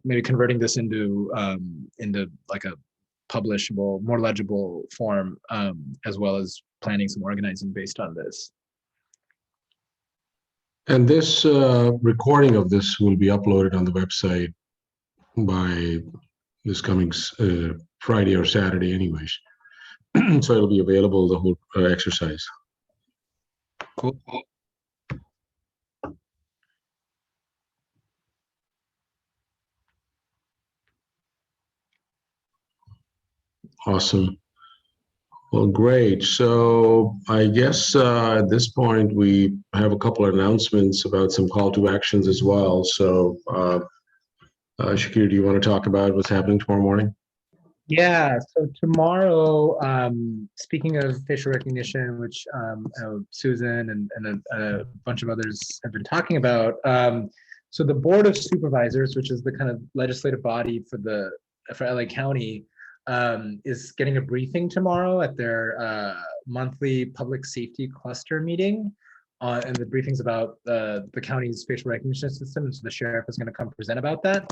maybe converting this into like a publishable, more legible form, as well as planning some organizing based on this. And this recording of this will be uploaded on the website by this coming Friday or Saturday anyways. So it'll be available, the whole exercise. Cool. Awesome. Well, great. So I guess at this point we have a couple of announcements about some call to actions as well. So Shakir, do you want to talk about what's happening tomorrow morning? Yeah, so tomorrow, speaking of facial recognition, which Susan and a bunch of others have been talking about, so the Board of Supervisors, which is the kind of legislative body for LA County, is getting a briefing tomorrow at their monthly public safety cluster meeting, and the briefing's about the county's facial recognition system, and so the sheriff is going to come present about that.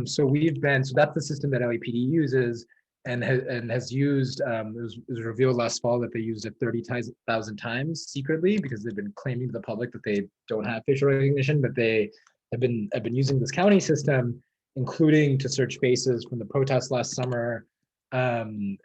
So that's the system that LAPD uses and has used. It was revealed last fall that they used it 30,000 times secretly, because they've been claiming to the public that they don't have facial recognition, but they have been using this county system, including to search faces from the protests last summer, and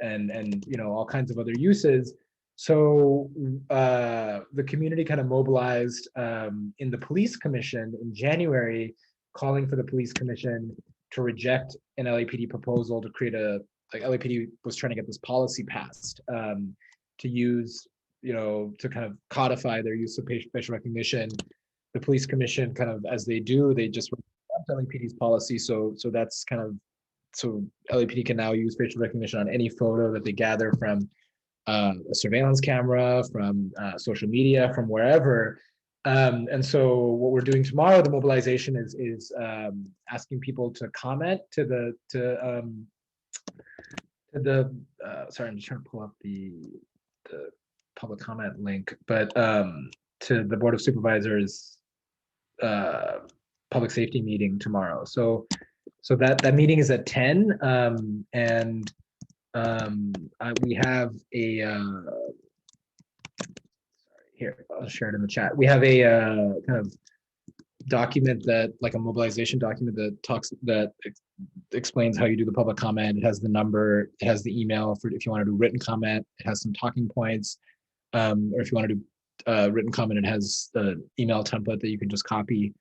all kinds of other uses. So the community kind of mobilized in the police commission in January, calling for the police commission to reject an LAPD proposal to create LAPD was trying to get this policy passed to use, to kind of codify their use of facial recognition. The police commission, kind of as they do, they just reject LAPD's policy. So that's kind of, so LAPD can now use facial recognition on any photo that they gather from a surveillance camera, from social media, from wherever. And so what we're doing tomorrow, the mobilization is asking people to comment to the sorry, I'm just trying to pull up the public comment link, but to the Board of Supervisors public safety meeting tomorrow. So that meeting is at 10, and we have a here, I'll share it in the chat. We have a kind of document that, like a mobilization document that explains how you do the public comment. It has the number, it has the email for if you want to do written comment, it has some talking points, or if you want to do written comment, it has the email template that you can just copy.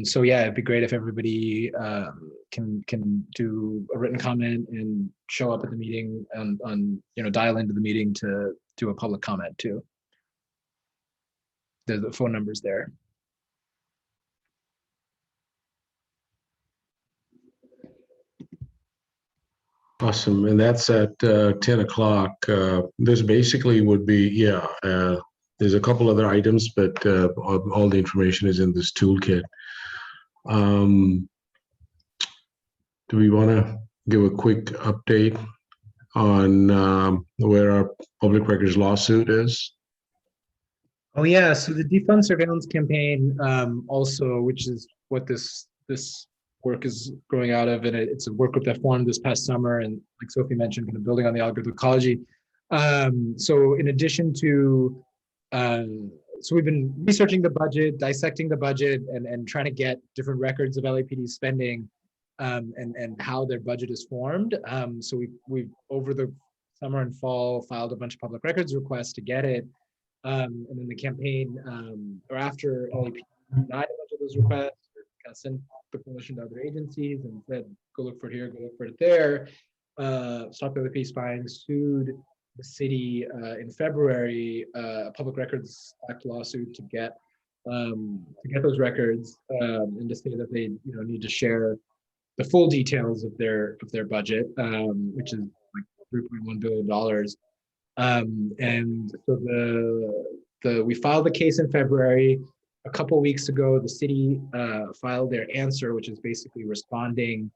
So yeah, it'd be great if everybody can do a written comment and show up at the meeting and dial into the meeting to do a public comment too. There's the phone numbers there. Awesome, and that's at 10 o'clock. This basically would be, there's a couple other items, but all the information is in this toolkit. Do we want to give a quick update on where our public records lawsuit is? Oh yeah, so the Defund Surveillance campaign also, which is what this work is growing out of, and it's a work group that formed this past summer, and like Sophie mentioned, kind of building on the Algorithmic Ecology. So in addition to, so we've been researching the budget, dissecting the budget, and trying to get different records of LAPD spending and how their budget is formed. So we've over the summer and fall filed a bunch of public records requests to get it. And then the campaign, or after LAPD denied a bunch of those requests, kind of sent the coalition to other agencies and said, go look for it here, go look for it there. Stop LAPD Spying sued the city in February, a Public Records Act lawsuit to get those records, and to say that they need to share the full details of their budget, which is like $3.1 billion. And so we filed the case in February. A couple weeks ago, the city filed their answer, which is basically responding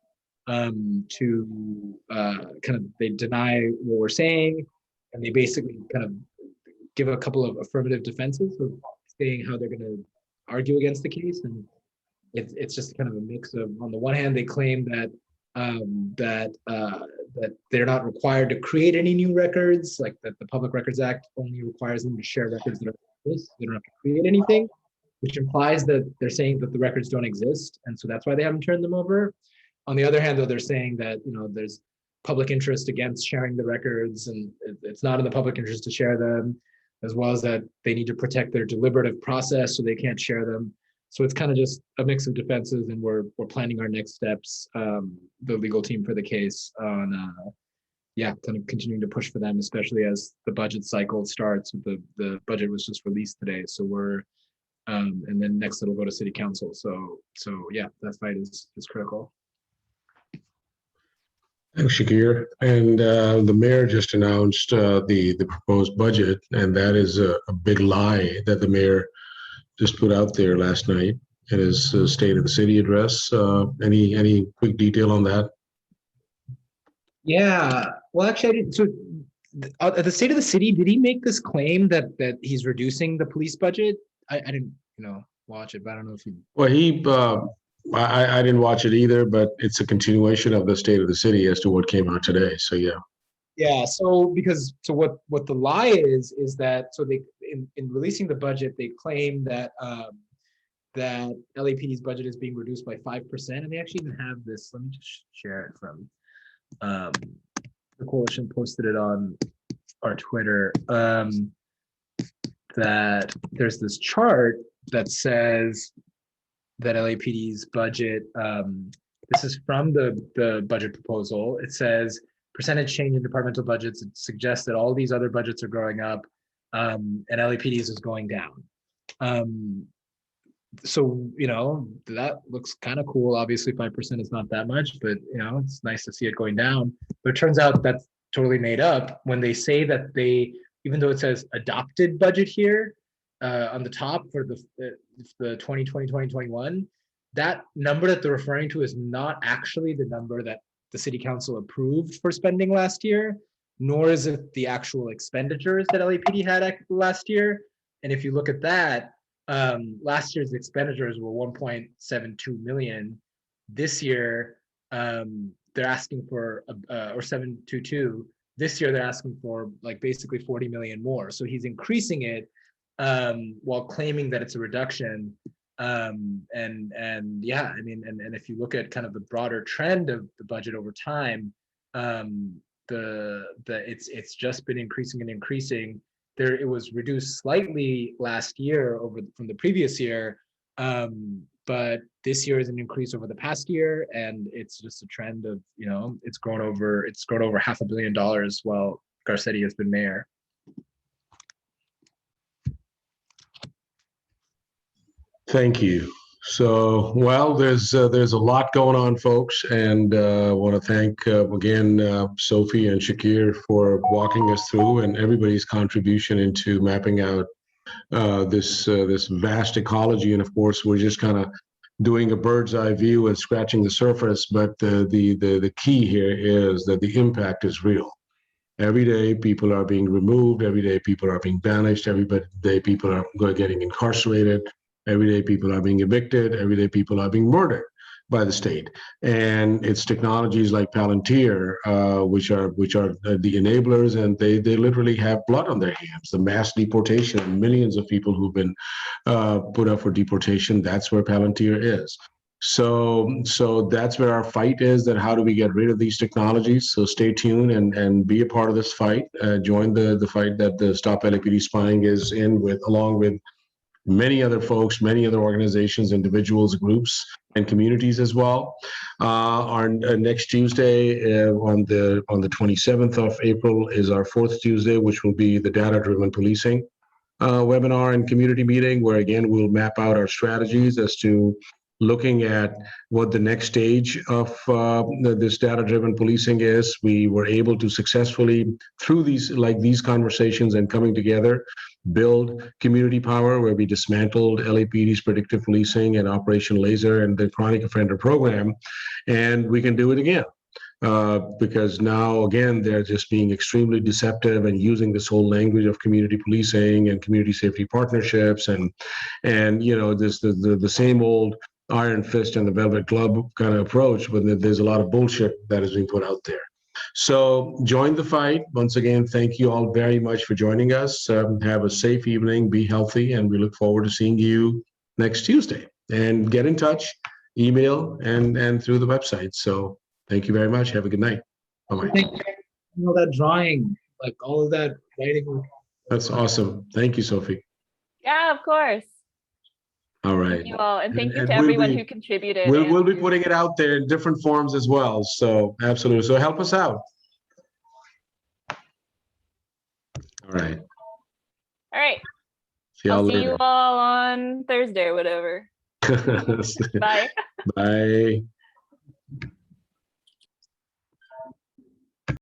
to kind of, they deny what we're saying, and they basically kind of give a couple of affirmative defenses of saying how they're going to argue against the case. And it's just kind of a mix of, on the one hand, they claim that that they're not required to create any new records, like that the Public Records Act only requires them to share records that are exist. They don't have to create anything, which implies that they're saying that the records don't exist, and so that's why they haven't turned them over. On the other hand, though, they're saying that there's public interest against sharing the records, and it's not in the public interest to share them, as well as that they need to protect their deliberative process, so they can't share them. So it's kind of just a mix of defenses, and we're planning our next steps, the legal team for the case, on kind of continuing to push for them, especially as the budget cycle starts. The budget was just released today, so we're and then next it'll go to city council. So yeah, that fight is critical. Thanks, Shakir. And the mayor just announced the proposed budget, and that is a big lie that the mayor just put out there last night in his State of the City address. Any quick detail on that? Yeah, well, actually, I didn't. So at the State of the City, did he make this claim that he's reducing the police budget? I didn't watch it, but I don't know if he. Well, I didn't watch it either, but it's a continuation of the State of the City as to what came out today. So yeah. Yeah. So what the lie is that they in releasing the budget, they claim that that LAPD's budget is being reduced by 5%, and they actually even have this. Let me just share it from the coalition posted it on our Twitter. That there's this chart that says that LAPD's budget, this is from the budget proposal. It says percentage change in departmental budgets. It suggests that all these other budgets are growing up, and LAPD's is going down. So that looks kind of cool. Obviously 5% is not that much, but it's nice to see it going down. But it turns out that's totally made up when they say that even though it says adopted budget here, on the top for the 2020-2021, that number that they're referring to is not actually the number that the city council approved for spending last year, nor is it the actual expenditures that LAPD had last year. And if you look at that, last year's expenditures were 1.72 million. This year, they're asking for, or 722. This year, they're asking for like basically 40 million more. So he's increasing it while claiming that it's a reduction. And yeah, I mean, and if you look at kind of the broader trend of the budget over time, it's just been increasing and increasing. There, it was reduced slightly last year from the previous year, but this year is an increase over the past year, and it's just a trend of, you know, it's grown over $500 million while Garcetti has been mayor. Thank you. So, well, there's a lot going on, folks, and I want to thank again Sophie and Shakir for walking us through, and everybody's contribution into mapping out this vast ecology. And of course, we're just kind of doing a bird's eye view and scratching the surface. But the key here is that the impact is real. Every day, people are being removed. Every day, people are being banished. Every day, people are getting incarcerated. Every day people are being evicted. Every day people are being murdered by the state. And it's technologies like Palantir, which are the enablers, and they literally have blood on their hands. The mass deportation, millions of people who've been put up for deportation, that's where Palantir is. So that's where our fight is, that how do we get rid of these technologies? So stay tuned and be a part of this fight. Join the fight that the Stop LAPD Spying is in, with, along with many other folks, many other organizations, individuals, groups, and communities as well. Our next Tuesday on the 27th of April is our fourth Tuesday, which will be the data-driven policing webinar and community meeting, where again we'll map out our strategies as to looking at what the next stage of this data-driven policing is. We were able to successfully, through these conversations and coming together, build community power, where we dismantled LAPD's predictive policing and Operation Laser and the chronic offender program, and we can do it again. Because now, again, they're just being extremely deceptive and using this whole language of community policing and community safety partnerships, and you know, this the same old iron fist and the velvet glove kind of approach, when there's a lot of bullshit that is being put out there. So join the fight. Once again, thank you all very much for joining us. Have a safe evening, be healthy, and we look forward to seeing you next Tuesday. And get in touch, email, and through the website. So thank you very much. Have a good night. Bye-bye. Thank you. All that drawing, like all of that writing. That's awesome. Thank you, Sophie. Yeah, of course. All right. Thank you all, and thank you And to everyone who contributed. We'll be putting it out there in different forms as well. So absolutely. So help us out. All right. All right. See y'all I'll later. see you all on Thursday or whatever. Bye. Bye.